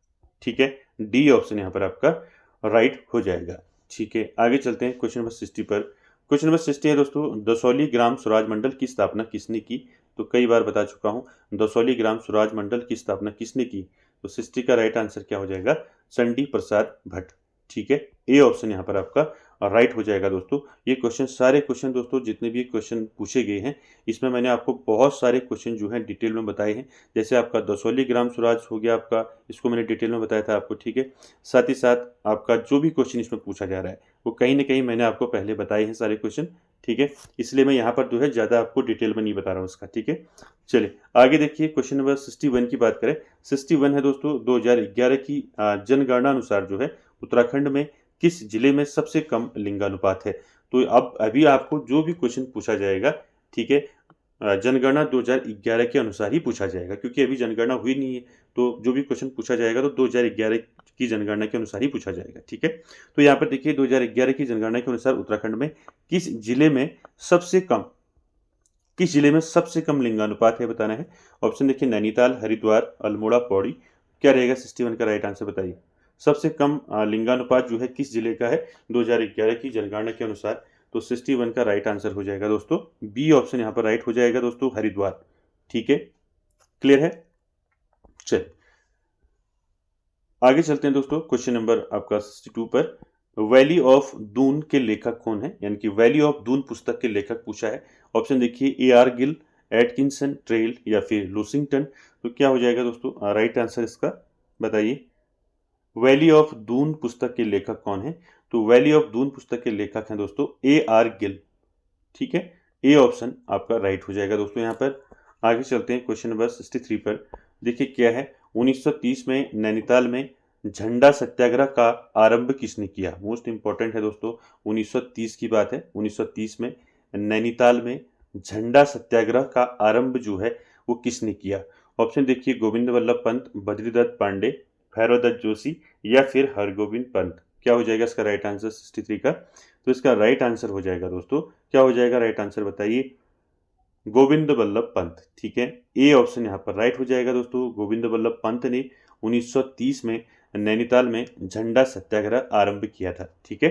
ठीक है, डी ऑप्शन यहाँ पर आपका राइट हो जाएगा। ठीक है, आगे चलते हैं क्वेश्चन नंबर 60 पर। क्वेश्चन नंबर 60 है दोस्तों, दसौली ग्राम स्वराज मंडल की स्थापना किसने की? तो कई बार बता चुका हूँ, दसौली ग्राम स्वराज मंडल की स्थापना किसने की? तो 60 का राइट आंसर क्या हो जाएगा? चंडी प्रसाद भट्ट। ठीक है, ए ऑप्शन यहाँ पर आपका राइट हो जाएगा दोस्तों। ये क्वेश्चन, सारे क्वेश्चन दोस्तों जितने भी क्वेश्चन पूछे गए हैं, इसमें मैंने आपको बहुत सारे क्वेश्चन जो हैं डिटेल में बताए हैं। जैसे आपका दसौली ग्राम स्वराज हो गया आपका, इसको मैंने डिटेल में बताया था आपको। ठीक है, साथ ही साथ आपका जो भी क्वेश्चन इसमें पूछा जा रहा है वो कहीं ना कहीं मैंने आपको पहले बताए हैं सारे क्वेश्चन। ठीक है, इसलिए मैं यहाँ पर जो है ज़्यादा आपको डिटेल में नहीं बता रहा हूँ उसका। ठीक है, चलिए आगे देखिए। क्वेश्चन नंबर 61 की बात करें। 61 है दोस्तों, 2011 की जनगणना अनुसार जो है उत्तराखंड में किस जिले में सबसे कम लिंगानुपात है? तो अब अभी आपको जो भी क्वेश्चन पूछा जाएगा, ठीक है, जनगणना 2011 के अनुसार ही पूछा जाएगा, क्योंकि अभी जनगणना हुई नहीं है। तो जो भी क्वेश्चन पूछा जाएगा तो 2011 की जनगणना के अनुसार ही पूछा जाएगा। ठीक है, तो यहाँ पर देखिए 2011 की जनगणना के अनुसार उत्तराखंड में किस जिले में सबसे कम लिंगानुपात है, बताना है। ऑप्शन देखिए, नैनीताल, हरिद्वार, अल्मोड़ा, पौड़ी। क्या रहेगा 61 का राइट आंसर, बताइए। सबसे कम लिंगानुपात जो है किस जिले का है 2011 की जनगणना के अनुसार? तो 61 का राइट आंसर हो जाएगा दोस्तों बी ऑप्शन यहाँ पर राइट हो जाएगा दोस्तों, हरिद्वार। ठीक है, क्लियर है। चल आगे चलते हैं दोस्तों। क्वेश्चन नंबर आपका 62 पर। वैली ऑफ दून के लेखक कौन है? यानी कि वैली ऑफ दून पुस्तक के लेखक पूछा है। ऑप्शन देखिए, A.R. गिल, एटकिंसन, ट्रेल या फिर लूसिंगटन। तो क्या हो जाएगा दोस्तों राइट आंसर इसका, बताइए। वैली ऑफ दून पुस्तक के लेखक कौन है? तो वैली ऑफ दून पुस्तक के लेखक हैं दोस्तों A.R. गिल। ठीक है, ए ऑप्शन आपका राइट हो जाएगा दोस्तों यहाँ पर। आगे चलते हैं क्वेश्चन नंबर 63 पर। देखिए क्या है, 1930 में नैनीताल में झंडा सत्याग्रह का आरंभ किसने किया? मोस्ट इंपॉर्टेंट है दोस्तों, 1930 की बात है। 1930 में नैनीताल में झंडा सत्याग्रह का आरंभ जो है वो किसने किया? ऑप्शन देखिए, गोविंद वल्लभ पंत, बद्रीदत्त पांडे, भैरवदत्त जोशी या फिर हरगोविंद पंत। क्या हो जाएगा इसका राइट आंसर 63 का? तो इसका राइट आंसर हो जाएगा दोस्तों, क्या हो जाएगा राइट आंसर, बताइए। गोविंद वल्लभ पंत। ठीक है, ए ऑप्शन यहाँ पर राइट हो जाएगा दोस्तों। गोविंद वल्लभ पंत ने 1930 में नैनीताल में झंडा सत्याग्रह आरंभ किया था। ठीक है,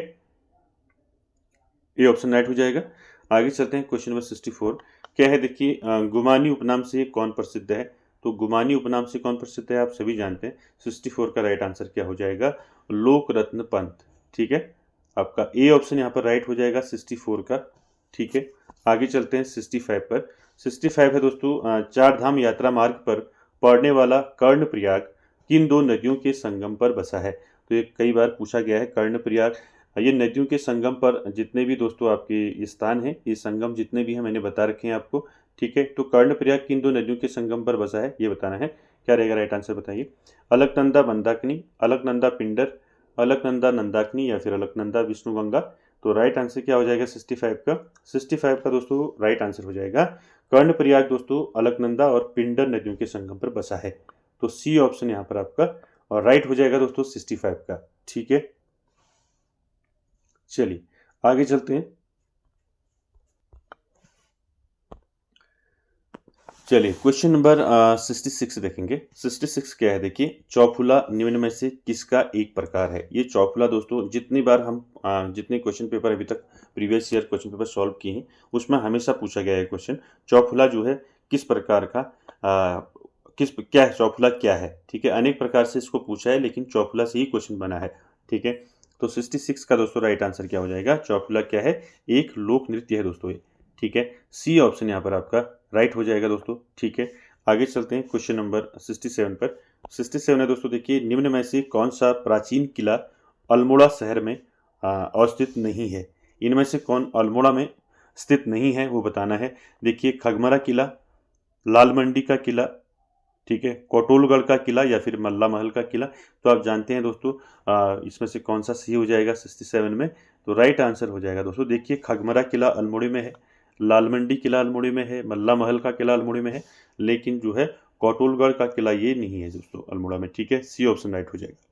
ए ऑप्शन राइट हो जाएगा। आगे चलते हैं क्वेश्चन नंबर 64। क्या है देखिए, गुमानी उपनाम से कौन प्रसिद्ध है? तो गुमानी उपनाम से कौन प्रसिद्ध है आप सभी जानते हैं। 64 का राइट आंसर क्या हो जाएगा? लोक रत्न पंत। ठीक है, आपका ए ऑप्शन यहाँ पर राइट हो जाएगा 64 का। ठीक है, आगे चलते हैं 65 पर। 65 है दोस्तों, चार धाम यात्रा मार्ग पर पड़ने वाला कर्णप्रयाग किन दो नदियों के संगम पर बसा है? तो ये कई बार पूछा गया है कर्णप्रयाग। ये नदियों के संगम पर जितने भी दोस्तों आपके स्थान हैं, ये संगम जितने भी हैं मैंने बता रखे हैं आपको। ठीक है, तो कर्णप्रयाग किन दो नदियों के संगम पर बसा है ये बताना है। क्या रहेगा राइट आंसर, बताइए। अलकनंदा मंदाकिनी, अलकनंदा पिंडर, अलकनंदा नंदाकिनी या फिर अलकनंदा विष्णुगंगा। तो राइट आंसर क्या हो जाएगा 65 का? 65 का दोस्तों राइट आंसर हो जाएगा कर्णप्रयाग दोस्तों अलकनंदा और पिंडर नदियों के संगम पर बसा है। तो सी ऑप्शन यहाँ पर आपका और राइट हो जाएगा दोस्तों 65 का। ठीक है, चलिए आगे चलते हैं। चलिए क्वेश्चन नंबर 66 देखेंगे। 66 क्या है देखिए, चौफुला निम्न में से किसका एक प्रकार है? ये चौफुला दोस्तों जितनी बार हम जितने क्वेश्चन पेपर अभी तक previous year question paper solve किए हैं उसमें हमेशा पूछा गया है क्वेश्चन, चौफुला जो है किस प्रकार का क्या है, चौफुला क्या है? ठीक है, अनेक प्रकार से इसको पूछा है लेकिन चौफुला से ही क्वेश्चन बना है। ठीक है, तो 66 का दोस्तों राइट आंसर क्या हो जाएगा? चौफुला क्या है? एक लोक नृत्य है दोस्तों ये। ठीक है, सी ऑप्शन यहाँ पर आपका राइट हो जाएगा दोस्तों। ठीक है, आगे चलते हैं क्वेश्चन नंबर 67 पर। 67 है दोस्तों, देखिए निम्न में से कौन सा प्राचीन किला अल्मोड़ा शहर में अवस्थित नहीं है? इनमें से कौन अल्मोड़ा में स्थित नहीं है वो बताना है। देखिए, खगमरा किला, लाल मंडी का किला, ठीक है, कोटोलगढ़ का किला या फिर मल्ला महल का किला। तो आप जानते हैं दोस्तों इसमें से कौन सा सही हो जाएगा 67 में। तो राइट आंसर हो जाएगा दोस्तों, देखिए खगमरा किला अल्मोड़ी में है, लाल मंडी किला अल्मोड़ी में है, मल्ला महल का किला अल्मोड़ी में है, लेकिन जो है कोटोलगढ़ का किला ये नहीं है दोस्तों अल्मोड़ा में, ठीक है। सी ऑप्शन राइट हो जाएगा।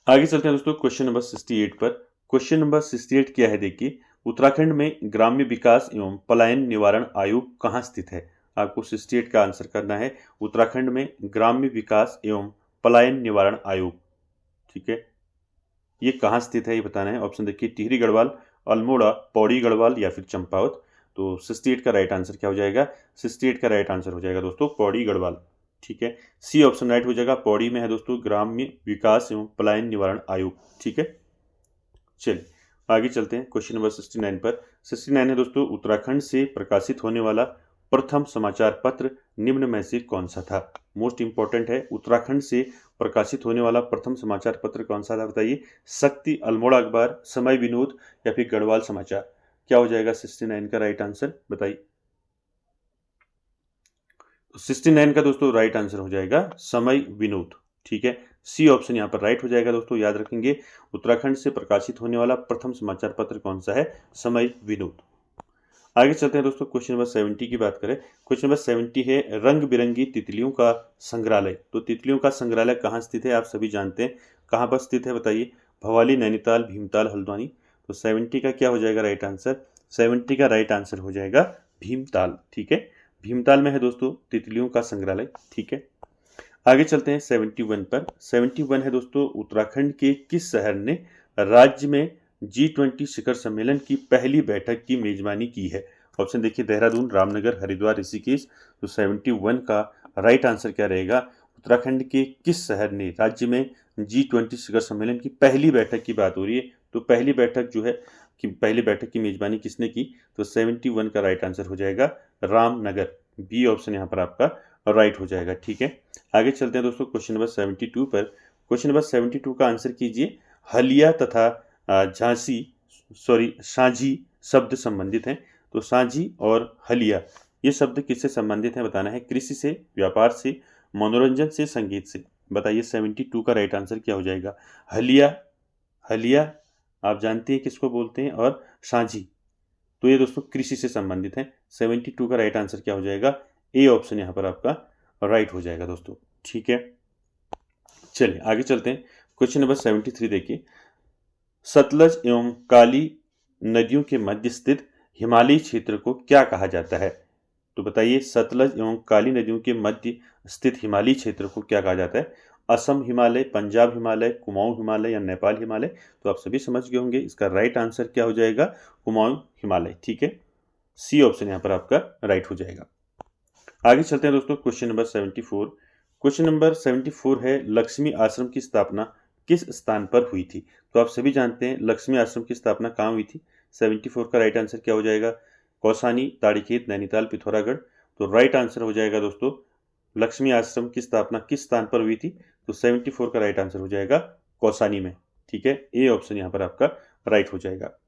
आगे चलते हैं दोस्तों क्वेश्चन नंबर 68 पर। क्वेश्चन नंबर 68 क्या है, देखिए, उत्तराखंड में ग्राम्य विकास एवं पलायन निवारण आयोग कहाँ स्थित है। आपको 68 का आंसर करना है। उत्तराखंड में ग्राम्य विकास एवं पलायन निवारण आयोग, ठीक है, ये कहाँ स्थित है ये बताना है। ऑप्शन देखिए, टिहरी गढ़वाल, अल्मोड़ा, पौड़ी गढ़वाल या फिर चंपावत। तो 68 का राइट आंसर क्या हो जाएगा, 68 का राइट आंसर हो जाएगा दोस्तों पौड़ी गढ़वाल, ठीक है। सी ऑप्शन राइट हो जाएगा, पौड़ी में है दोस्तों ग्राम्य विकास एवं पलायन निवारण आयोग, ठीक है। चलिए आगे चलते हैं क्वेश्चन नंबर 69 पर। 69 है दोस्तों, उत्तराखंड से प्रकाशित होने वाला प्रथम समाचार पत्र निम्न में से कौन सा था। मोस्ट इंपॉर्टेंट है, उत्तराखंड से प्रकाशित होने वाला प्रथम समाचार पत्र कौन सा था बताइए। शक्ति, अल्मोड़ा अखबार, समय विनोद या फिर गढ़वाल समाचार। क्या हो जाएगा 69 का राइट आंसर बताइए। 69 का दोस्तों राइट आंसर हो जाएगा समय विनोद, ठीक है। सी ऑप्शन यहाँ पर राइट हो जाएगा दोस्तों, याद रखेंगे उत्तराखंड से प्रकाशित होने वाला प्रथम समाचार पत्र कौन सा है, समय विनोद। आगे चलते हैं दोस्तों क्वेश्चन नंबर 70 की बात करें। क्वेश्चन नंबर 70 है रंग बिरंगी तितलियों का संग्रहालय। तो तितलियों का संग्रहालय कहाँ स्थित है आप सभी जानते हैं, कहाँ पर स्थित है बताइए। भवाली, नैनीताल, भीमताल, हल्द्वानी। तो 70 का क्या हो जाएगा राइट आंसर, 70 का राइट आंसर हो जाएगा भीमताल, ठीक है। भीमताल में है दोस्तों तितलियों का संग्रहालय, ठीक है। आगे चलते हैं 71 पर। 71 है दोस्तों, उत्तराखंड के किस शहर ने राज्य में G20 शिखर सम्मेलन की पहली बैठक की मेजबानी की है। ऑप्शन देखिए, देहरादून, रामनगर, हरिद्वार, ऋषिकेश। तो 71 का राइट आंसर क्या रहेगा, उत्तराखंड के किस शहर ने राज्य में G20 शिखर सम्मेलन की पहली बैठक की बात हो रही है। तो पहली बैठक जो है कि पहली बैठक की मेजबानी किसने की, तो 71 का राइट आंसर हो जाएगा रामनगर। बी ऑप्शन यहाँ पर आपका राइट हो जाएगा, ठीक है। आगे चलते हैं दोस्तों क्वेश्चन नंबर 72 पर। क्वेश्चन नंबर 72 का आंसर कीजिए। हलिया तथा साझी शब्द संबंधित हैं। तो साझी और हलिया ये शब्द किससे संबंधित हैं बताना है। कृषि से, व्यापार से, मनोरंजन से, संगीत से। बताइए 72 का राइट आंसर क्या हो जाएगा। हलिया, हलिया आप जानते हैं किसको बोलते हैं, और साझी तो ये दोस्तों कृषि से संबंधित है। 72 का राइट आंसर क्या हो जाएगा, ए ऑप्शन यहाँ पर आपका राइट हो जाएगा दोस्तों, ठीक है। चलिए आगे चलते हैं क्वेश्चन नंबर 73 देखिए। सतलज एवं काली नदियों के मध्य स्थित हिमालयी क्षेत्र को क्या कहा जाता है। तो बताइए सतलज एवं काली नदियों के मध्य स्थित हिमालयी क्षेत्र को क्या कहा जाता है। असम हिमालय, पंजाब हिमालय, कुमाऊं हिमालय या नेपाल हिमालय। तो आप सभी समझ गए होंगे इसका राइट आंसर क्या हो जाएगा, कुमाऊं हिमालय, ठीक है। सी ऑप्शन यहाँ पर आपका राइट हो जाएगा। आगे चलते हैं दोस्तों क्वेश्चन नंबर 74। क्वेश्चन नंबर 74 है लक्ष्मी आश्रम की स्थापना किस स्थान पर हुई थी। तो आप सभी जानते हैं लक्ष्मी आश्रम की स्थापना कहाँ हुई थी। 74 का राइट आंसर क्या हो जाएगा, कौसानी, ताड़ीखेत, नैनीताल, पिथौरागढ़। तो राइट आंसर हो जाएगा दोस्तों लक्ष्मी आश्रम की स्थापना किस स्थान पर हुई थी। तो 74 का राइट आंसर हो जाएगा कौसानी में, ठीक है। ए ऑप्शन यहाँ पर आपका राइट हो जाएगा।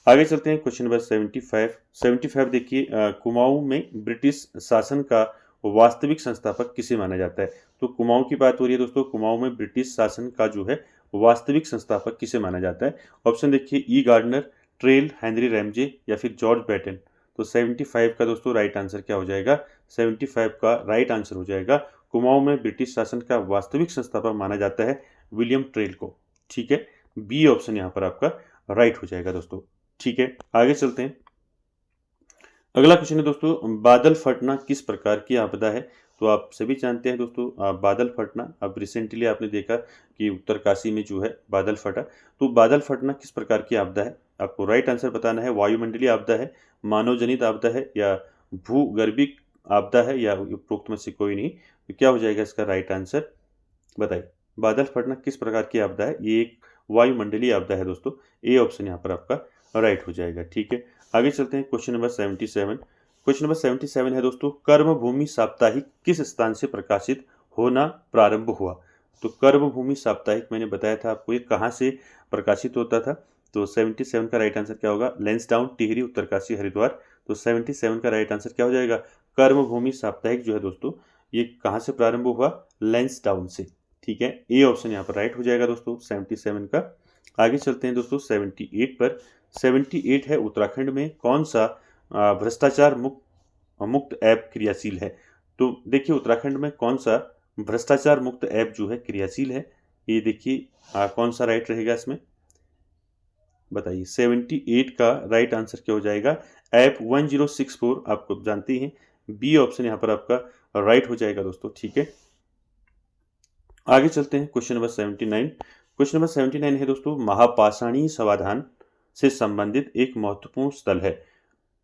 आगे चलते हैं क्वेश्चन नंबर 75 देखिए, कुमाऊं में ब्रिटिश शासन का वास्तविक संस्थापक किसे माना जाता है। तो कुमाऊं की बात हो रही है दोस्तों, कुमाऊं में ब्रिटिश शासन का जो है वास्तविक संस्थापक किसे माना जाता है। ऑप्शन देखिए, ई गार्डनर, ट्रेल, हेनरी रैमजे या फिर जॉर्ज बैटन। तो 75 का दोस्तों राइट आंसर क्या हो जाएगा, 75 का राइट आंसर हो जाएगा कुमाऊं में ब्रिटिश शासन का वास्तविक संस्थापक माना जाता है विलियम ट्रेल को, ठीक है। बी ऑप्शन यहाँ पर आपका राइट हो जाएगा दोस्तों, ठीक है। आगे चलते हैं, अगला क्वेश्चन है दोस्तों, बादल फटना किस प्रकार की आपदा है। तो आप सभी जानते हैं दोस्तों बादल फटना, अब रिसेंटली आपने देखा कि उत्तरकाशी में जो है बादल फटा। तो बादल फटना किस प्रकार की आपदा है, आपको राइट आंसर बताना है। वायुमंडलीय आपदा है, मानव जनित आपदा है या भूगर्भिक आपदा है या उपरोक्त में से कोई नहीं। तो क्या हो जाएगा इसका राइट आंसर बताइए। बादल फटना किस प्रकार की आपदा है, ये एक वायुमंडलीय आपदा है दोस्तों। ए ऑप्शन यहाँ पर आपका राइट हो जाएगा, ठीक है। आगे चलते हैं क्वेश्चन नंबर 77। क्वेश्चन नंबर 77 है दोस्तों, कर्मभूमि साप्ताहिक किस स्थान से प्रकाशित होना प्रारंभ हुआ। तो कर्मभूमि साप्ताहिक मैंने बताया था आपको ये कहाँ से प्रकाशित होता था। तो 77 का राइट आंसर क्या होगा? लैंसडाउन, टिहरी, उत्तरकाशी, हरिद्वार। तो 77 का राइट आंसर क्या हो जाएगा? कर्मभूमि साप्ताहिक जो है दोस्तों, ये कहाँ से प्रारंभ हुआ? लैंसडाउन से। ठीक है, ए ऑप्शन यहाँ पर राइट हो जाएगा दोस्तों 77 का। आगे चलते हैं दोस्तों 78 पर। 78 है, उत्तराखंड में कौन सा भ्रष्टाचार मुक्त ऐप क्रियाशील है? तो देखिए उत्तराखंड में कौन सा भ्रष्टाचार मुक्त ऐप जो है क्रियाशील है, ये देखिए कौन सा राइट रहेगा इसमें, बताइए। 78 का राइट आंसर क्या हो जाएगा? ऐप 1064, आपको जानते हैं, बी ऑप्शन यहाँ पर आपका राइट हो जाएगा दोस्तों। ठीक है, आगे चलते हैं क्वेश्चन नंबर 79। क्वेश्चन नंबर 79 है दोस्तों, महापाषाणी समाधान से संबंधित एक महत्वपूर्ण स्थल है।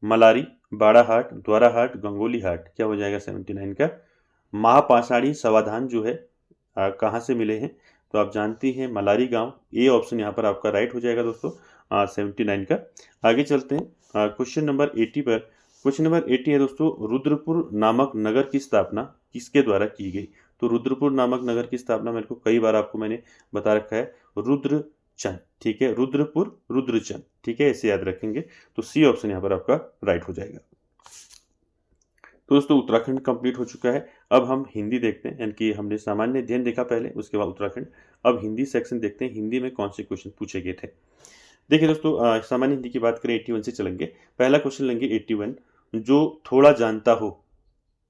मलारी, बाड़ाहाट, द्वाराहाट, गंगोली हाट। क्या हो जाएगा 79 का? महापाषाणी समाधान जो है कहाँ से मिले हैं? तो आप जानते हैं मलारी गांव। ए ऑप्शन यहाँ पर आपका राइट हो जाएगा दोस्तों 79 का। आगे चलते हैं क्वेश्चन नंबर 80 पर। क्वेश्चन नंबर 80 है दोस्तों, रुद्रपुर नामक नगर की स्थापना किसके द्वारा की गई? तो रुद्रपुर नामक नगर की स्थापना मेरे को कई बार आपको मैंने बता रखा है, रुद्रचंद। ठीक है, रुद्रपुर रुद्रचंद। ठीक है, इसे याद रखेंगे। तो सी ऑप्शन यहाँ पर आपका राइट हो जाएगा। तो दोस्तों उत्तराखंड कंप्लीट हो चुका है। अब हम हिंदी देखते हैं, यानी कि हमने सामान्य अध्ययन देखा पहले, उसके बाद उत्तराखंड। अब हिंदी सेक्शन देखते हैं, हिंदी में कौन से क्वेश्चन पूछे गए थे। देखिए दोस्तों सामान्य हिंदी की बात करें 81 से चलेंगे। पहला क्वेश्चन लेंगे 81, जो थोड़ा जानता हो,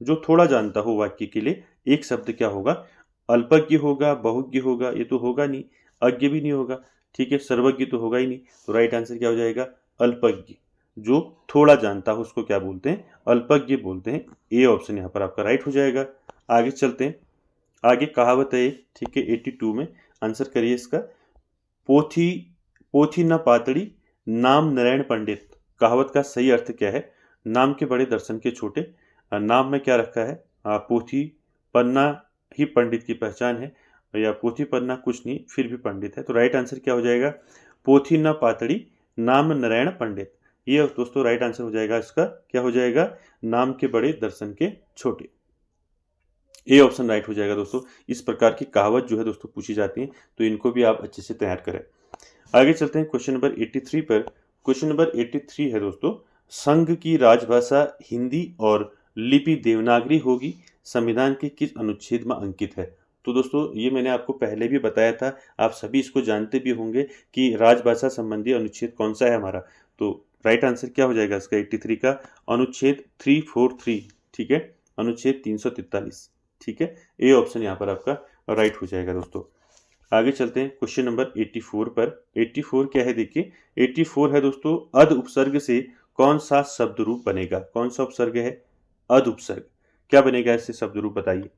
जो थोड़ा जानता हो वाक्य के लिए एक शब्द क्या होगा? अल्पज्ञ होगा, बहुज्ञ होगा, ये तो होगा नहीं, अज्ञ भी नहीं होगा। ठीक है, सर्वज्ञ तो होगा ही नहीं। तो राइट आंसर क्या हो जाएगा? अल्पज्ञ। जो थोड़ा जानता हो उसको क्या बोलते हैं? अल्पज्ञ बोलते हैं। ए ऑप्शन यहाँ पर आपका राइट हो जाएगा। आगे चलते हैं, आगे कहावत है एक, ठीक है, 82 में आंसर करिए इसका। पोथी पोथी न पातड़ी, नाम नारायण पंडित। कहावत का सही अर्थ क्या है? नाम के बड़े दर्शन के छोटे। नाम में क्या रखा है? पोथी पन्ना ही पंडित की पहचान है, या पोथी पन्ना कुछ नहीं फिर भी पंडित है। तो राइट आंसर क्या हो जाएगा? पोथी न पातड़ी, नाम नारायण पंडित। ये दोस्तों राइट आंसर हो जाएगा इसका। क्या हो जाएगा? नाम के बड़े दर्शन के छोटे। ए ऑप्शन राइट हो जाएगा दोस्तों। इस प्रकार की कहावत जो है दोस्तों पूछी जाती है, तो इनको भी आप अच्छे से तैयार करें। आगे चलते हैं क्वेश्चन नंबर 83 पर। क्वेश्चन नंबर 83 है दोस्तों, संघ की राजभाषा हिंदी और लिपि देवनागरी होगी, संविधान के किस अनुच्छेद में अंकित है? तो दोस्तों ये मैंने आपको पहले भी बताया था, आप सभी इसको जानते भी होंगे कि राजभाषा संबंधी अनुच्छेद कौन सा है हमारा। तो राइट आंसर क्या हो जाएगा इसका 83 का? अनुच्छेद 343। ठीक है, अनुच्छेद 343। ठीक है, ए ऑप्शन यहाँ पर आपका राइट हो जाएगा दोस्तों। आगे चलते हैं क्वेश्चन नंबर 84 पर। 84 क्या है देखिए, 84 है दोस्तों, अध उपसर्ग से कौन सा शब्द रूप बनेगा? कौन सा उपसर्ग है? अध उपसर्ग। क्या बनेगा इससे शब्द रूप, बताइए।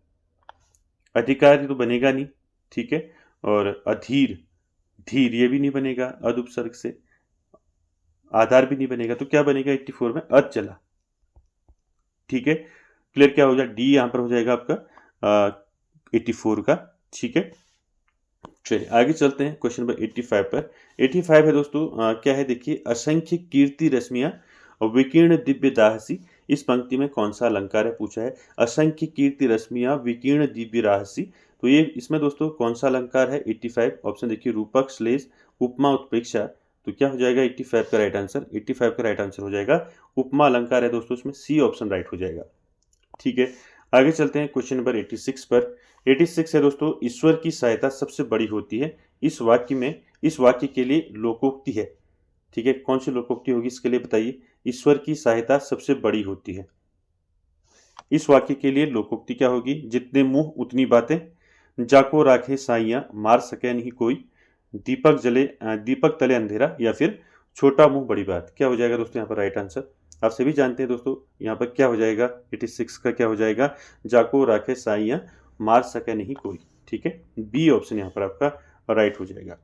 अधिकारी तो बनेगा नहीं, ठीक है, और अधीर, धीर ये भी नहीं बनेगा अध उपसर्ग से, आधार भी नहीं बनेगा। तो क्या बनेगा 84 में? अध जला। ठीक है, क्लियर। क्या हो जाए? डी यहाँ पर हो जाएगा आपका 84 का। ठीक है, चलिए आगे चलते हैं क्वेश्चन नंबर 85 पर। 85 है दोस्तों क्या है देखिए, असंख्य कीर्ति रश्मियां विकीर्ण दिव्य दाहसी। इस पंक्ति में कौन सा अलंकार है पूछा है? असंख्य कीर्ति रश्मियां विकीर्ण दिव्य राहसी। तो ये इसमें दोस्तों कौन सा अलंकार है? 85 ऑप्शन देखिए, रूपक, श्लेष, उपमा, उत्प्रेक्षा। तो क्या हो जाएगा 85 का राइट आंसर? 85 का राइट आंसर हो जाएगा उपमा अलंकार है दोस्तों, इसमें सी ऑप्शन राइट हो जाएगा। ठीक है, आगे चलते हैं क्वेश्चन नंबर 86 पर। 86 है दोस्तों, ईश्वर की सहायता सबसे बड़ी होती है। इस वाक्य में, इस वाक्य के लिए लोकोक्ति है। ठीक है, कौन सी लोकोक्ति होगी इसके लिए, बताइए। ईश्वर की सहायता सबसे बड़ी होती है, इस वाक्य के लिए लोकोक्ति क्या होगी? जितने मुंह उतनी बातें, जाको राखे साइयां मार सके नहीं कोई, दीपक तले अंधेरा, या फिर छोटा मुंह बड़ी बात। क्या हो जाएगा दोस्तों यहाँ पर राइट आंसर? आप सभी जानते हैं दोस्तों, यहाँ पर क्या हो जाएगा 86 का? क्या हो जाएगा? जाको राखे साइयां मार सके नहीं कोई। ठीक है, बी ऑप्शन यहाँ पर आपका राइट हो जाएगा।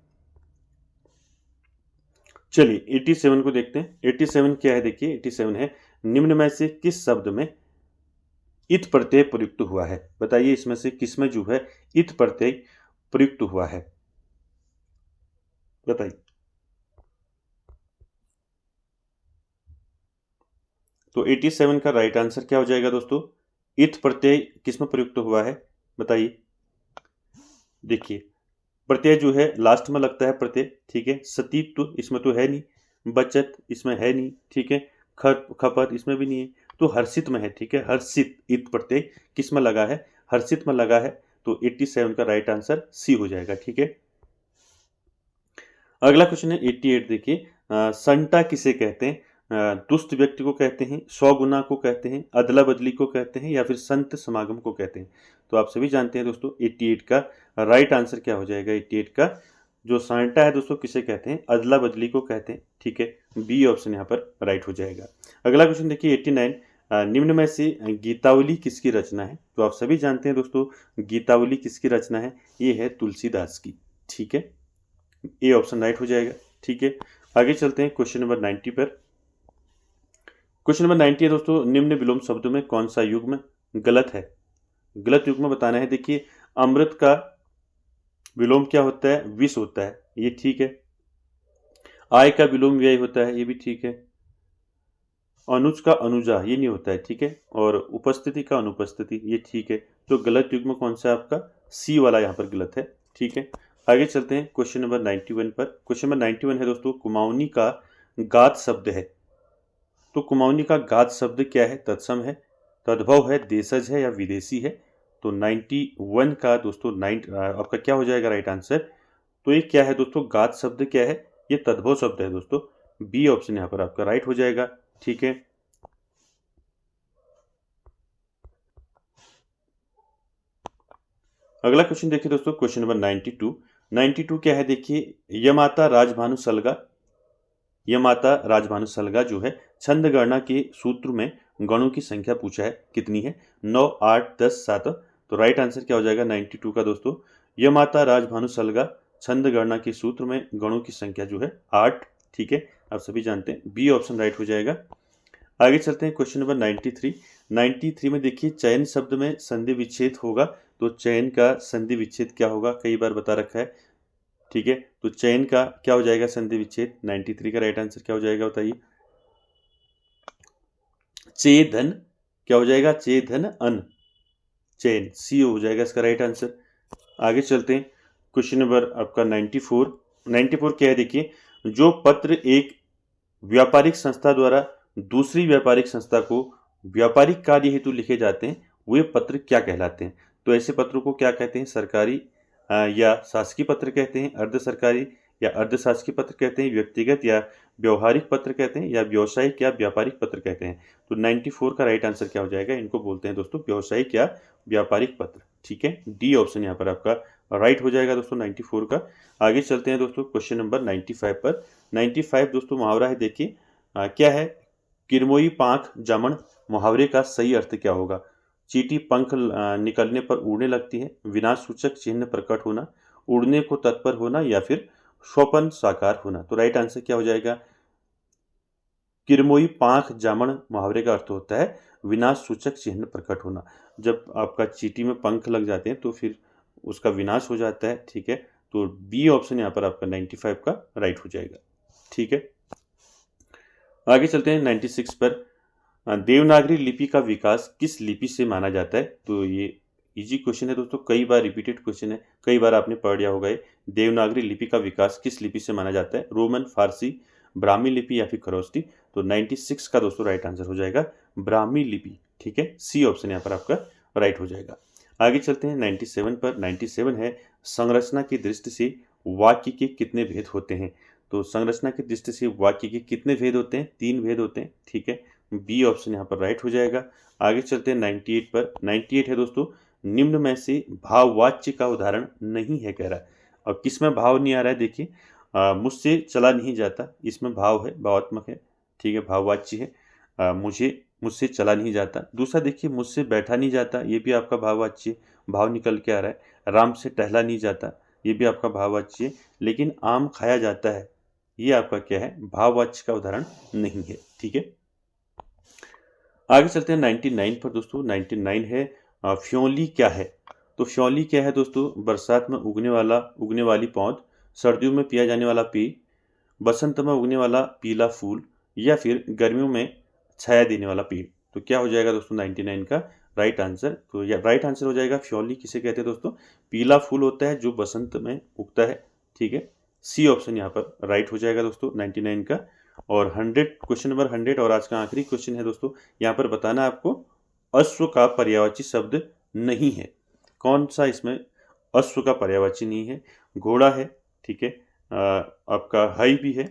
चलिए 87 को देखते हैं। 87 क्या है देखिए, 87 है, निम्न में से किस शब्द में इत प्रत्यय प्रयुक्त हुआ है? बताइए इसमें से किसमें जो है इत प्रत्यय प्रयुक्त हुआ है, बताइए। तो 87 का राइट आंसर क्या हो जाएगा दोस्तों? इत प्रत्यय किसमें प्रयुक्त हुआ है, बताइए। देखिए, प्रत्यय जो है लास्ट में लगता है प्रत्यय, ठीक है। सतीत्व इसमें तो है नहीं, बचत इसमें है नहीं, ठीक है। खपत इसमें भी नहीं है, तो हर्षित में है, ठीक है। हर्षित इत प्रत्यय किस में लगा है, हर्षित में लगा है, तो 87 का राइट आंसर सी हो जाएगा, ठीक है। अगला क्वेश्चन है 88, देखिए संटा किसे कहते हैं? दुष्ट व्यक्ति को कहते हैं, स्वगुना को कहते हैं, अदला बदली को कहते हैं, या फिर संत समागम को कहते हैं। तो आप सभी जानते हैं दोस्तों 88 का राइट आंसर क्या हो जाएगा। 88 का जो सांटा है दोस्तों किसे कहते हैं? अदला बदली को कहते हैं, ठीक है। बी ऑप्शन यहाँ पर राइट हो जाएगा। अगला क्वेश्चन देखिए 89, निम्न में से गीतावली किसकी रचना है? तो आप सभी जानते हैं दोस्तों गीतावली किसकी रचना है, ये है तुलसीदास की, ठीक है। ए ऑप्शन राइट हो जाएगा, ठीक है। आगे चलते हैं क्वेश्चन नंबर 90 पर। क्वेश्चन नंबर 90 है दोस्तों, निम्न विलोम शब्दों में कौन सा युग्म गलत है? गलत युग्म बताना है। देखिए अमृत का विलोम क्या होता है? विष होता है, ये ठीक है। आय का विलोम व्यय होता है, ये भी ठीक है। अनुज का अनुजा ये नहीं होता है, ठीक है। और उपस्थिति का अनुपस्थिति ये ठीक है। तो गलत युग्म कौन सा है आपका? सी वाला यहाँ पर गलत है, ठीक है। आगे चलते हैं क्वेश्चन नंबर 91 पर। क्वेश्चन नंबर 91 है दोस्तों, कुमाऊनी का गात शब्द है। तो कुमाऊनी का गात शब्द क्या है? तत्सम है, तद्भव है, देशज है, या विदेशी है। तो 91 का दोस्तों आपका क्या हो जाएगा राइट आंसर? तो ये क्या है दोस्तों? गात शब्द क्या है? ये तद्भव शब्द है दोस्तों। बी ऑप्शन यहाँ पर आपका राइट हो जाएगा, ठीक है। अगला क्वेश्चन देखिए दोस्तों, क्वेश्चन नंबर 92। 92 क्या है? देखिए यमाता राजभानु सलगा, यमाता राजभानु सलगा जो है छंद गणना के सूत्र में गणों की संख्या पूछा है, कितनी है? 9, 8, 10, 7। तो राइट आंसर क्या हो जाएगा 92 का दोस्तों? यमाता राजभानु सलगा छंद गणना के सूत्र में गणों की संख्या जो है 8, ठीक है। आप सभी जानते हैं बी ऑप्शन राइट हो जाएगा। आगे चलते हैं क्वेश्चन नंबर 93। 93 में देखिए चयन शब्द में संधि विच्छेद होगा, तो चयन का संधि विच्छेद क्या होगा? कई बार बता रखा है, ठीक है। तो चयन का क्या हो जाएगा संधि विच्छेद? 93 का राइट आंसर क्या हो जाएगा बताइए? चेधन क्या हो जाएगा? चेधन अन, चैन, सी हो जाएगा इसका राइट आंसर। आगे चलते हैं क्वेश्चन नंबर आपका 94। 94 क्या है? देखिए जो पत्र एक व्यापारिक संस्था द्वारा दूसरी व्यापारिक संस्था को व्यापारिक कार्य हेतु लिखे जाते हैं, वे पत्र क्या कहलाते हैं? तो ऐसे पत्रों को क्या कहते हैं? सरकारी या शासकीय पत्र कहते हैं, अर्ध सरकारी या अर्ध शासकीय पत्र कहते हैं, व्यक्तिगत या व्यवहारिक पत्र कहते हैं, या व्यावसायिक या व्यापारिक पत्र कहते हैं। तो 94 का राइट आंसर क्या हो जाएगा? इनको बोलते हैं दोस्तों व्यावसायिक या व्यापारिक पत्र, ठीक है। डी ऑप्शन यहाँ पर आपका राइट हो जाएगा दोस्तों 94 का। आगे चलते हैं दोस्तों क्वेश्चन नंबर 95 पर। 95 दोस्तों मुहावरा है, देखिए क्या है? किरमोई पांख जामन, मुहावरे का सही अर्थ क्या होगा? चींटी पंख निकलने पर उड़ने लगती है, विनाश सूचक चिन्ह प्रकट होना, उड़ने को तत्पर होना, या फिर स्वपन साकार होना। तो राइट आंसर क्या हो जाएगा? किरमोई पांख जामन मुहावरे का अर्थ होता है विनाश सूचक चिन्ह प्रकट होना। जब आपका चींटी में पंख लग जाते हैं तो फिर उसका विनाश हो जाता है, ठीक है। तो बी ऑप्शन यहाँ पर आपका 95 का राइट हो जाएगा, ठीक है। आगे चलते हैं 96 पर। देवनागरी लिपि का विकास किस लिपि से माना जाता है? तो ये इजी क्वेश्चन है दोस्तों, कई बार रिपीटेड क्वेश्चन है, कई बार आपने पढ़ लिया होगा। देवनागरी लिपि का विकास किस लिपि से माना जाता है? रोमन, फारसी, ब्राह्मी लिपि, या फिर खरोष्टी। तो 96 का दोस्तों राइट आंसर हो जाएगा ब्राह्मी लिपि, ठीक है। सी ऑप्शन यहाँ पर आपका राइट हो जाएगा। आगे चलते हैं 97 पर। 97 है संरचना की दृष्टि से वाक्य के कितने भेद होते हैं? तो संरचना की दृष्टि से वाक्य के कितने भेद होते हैं? 3 भेद होते हैं, ठीक है। बी ऑप्शन यहाँ पर राइट हो जाएगा। आगे चलते हैं 98 पर। 98 है दोस्तों, निम्न में से भाववाच्य का उदाहरण नहीं है कह रहा है। अब किस में भाव नहीं आ रहा है? देखिए मुझसे चला नहीं जाता, इसमें भाव है, भावात्मक है, ठीक है, भाववाच्य है। मुझसे चला नहीं जाता। दूसरा देखिए मुझसे बैठा नहीं जाता, ये भी आपका भाववाच्य भाव निकल के आ रहा है। राम से टहला नहीं जाता, ये भी आपका भाववाच्य। लेकिन आम खाया जाता है, ये आपका क्या है? भाववाच्य का उदाहरण नहीं है, ठीक है। आगे चलते हैं 99 पर दोस्तों। 99 है फ्योली क्या है? तो फ्योली क्या है दोस्तों? बरसात में उगने वाली पौध, सर्दियों में पिया जाने वाला पेय, बसंत में उगने वाला पीला फूल, या फिर गर्मियों में छाया देने वाला पेड़। तो क्या हो जाएगा दोस्तों 99 का राइट आंसर। तो या राइट आंसर हो जाएगा फ्योली किसे कहते हैं दोस्तों? पीला फूल होता है जो बसंत में उगता है, ठीक है। सी ऑप्शन यहाँ पर राइट हो जाएगा दोस्तों 99 का। और 100 क्वेश्चन नंबर 100 और आज का आखिरी क्वेश्चन है दोस्तों। यहाँ पर बताना आपको अश्व का पर्यायवाची शब्द नहीं है। कौन सा इसमें अश्व का पर्यायवाची नहीं है? घोड़ा है, ठीक है, आपका हई भी है,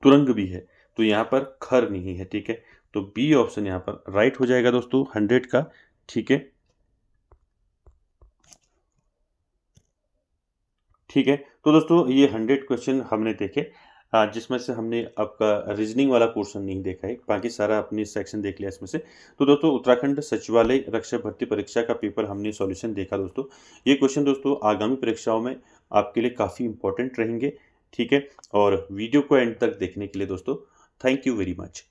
तुरंग भी है, तो यहाँ पर खर नहीं है, ठीक है। तो बी ऑप्शन यहाँ पर राइट हो जाएगा दोस्तों 100 का, ठीक है। ठीक है, तो दोस्तों ये 100 क्वेश्चन हमने देखे, जिसमें से हमने आपका रीजनिंग वाला पोर्शन नहीं देखा है, बाकी सारा अपनी सेक्शन देख लिया इसमें से। तो दोस्तों उत्तराखंड सचिवालय रक्षा भर्ती परीक्षा का पेपर हमने सॉल्यूशन देखा दोस्तों। ये क्वेश्चन दोस्तों आगामी परीक्षाओं में आपके लिए काफ़ी इंपॉर्टेंट रहेंगे, ठीक है। और वीडियो को एंड तक देखने के लिए दोस्तों थैंक यू वेरी मच।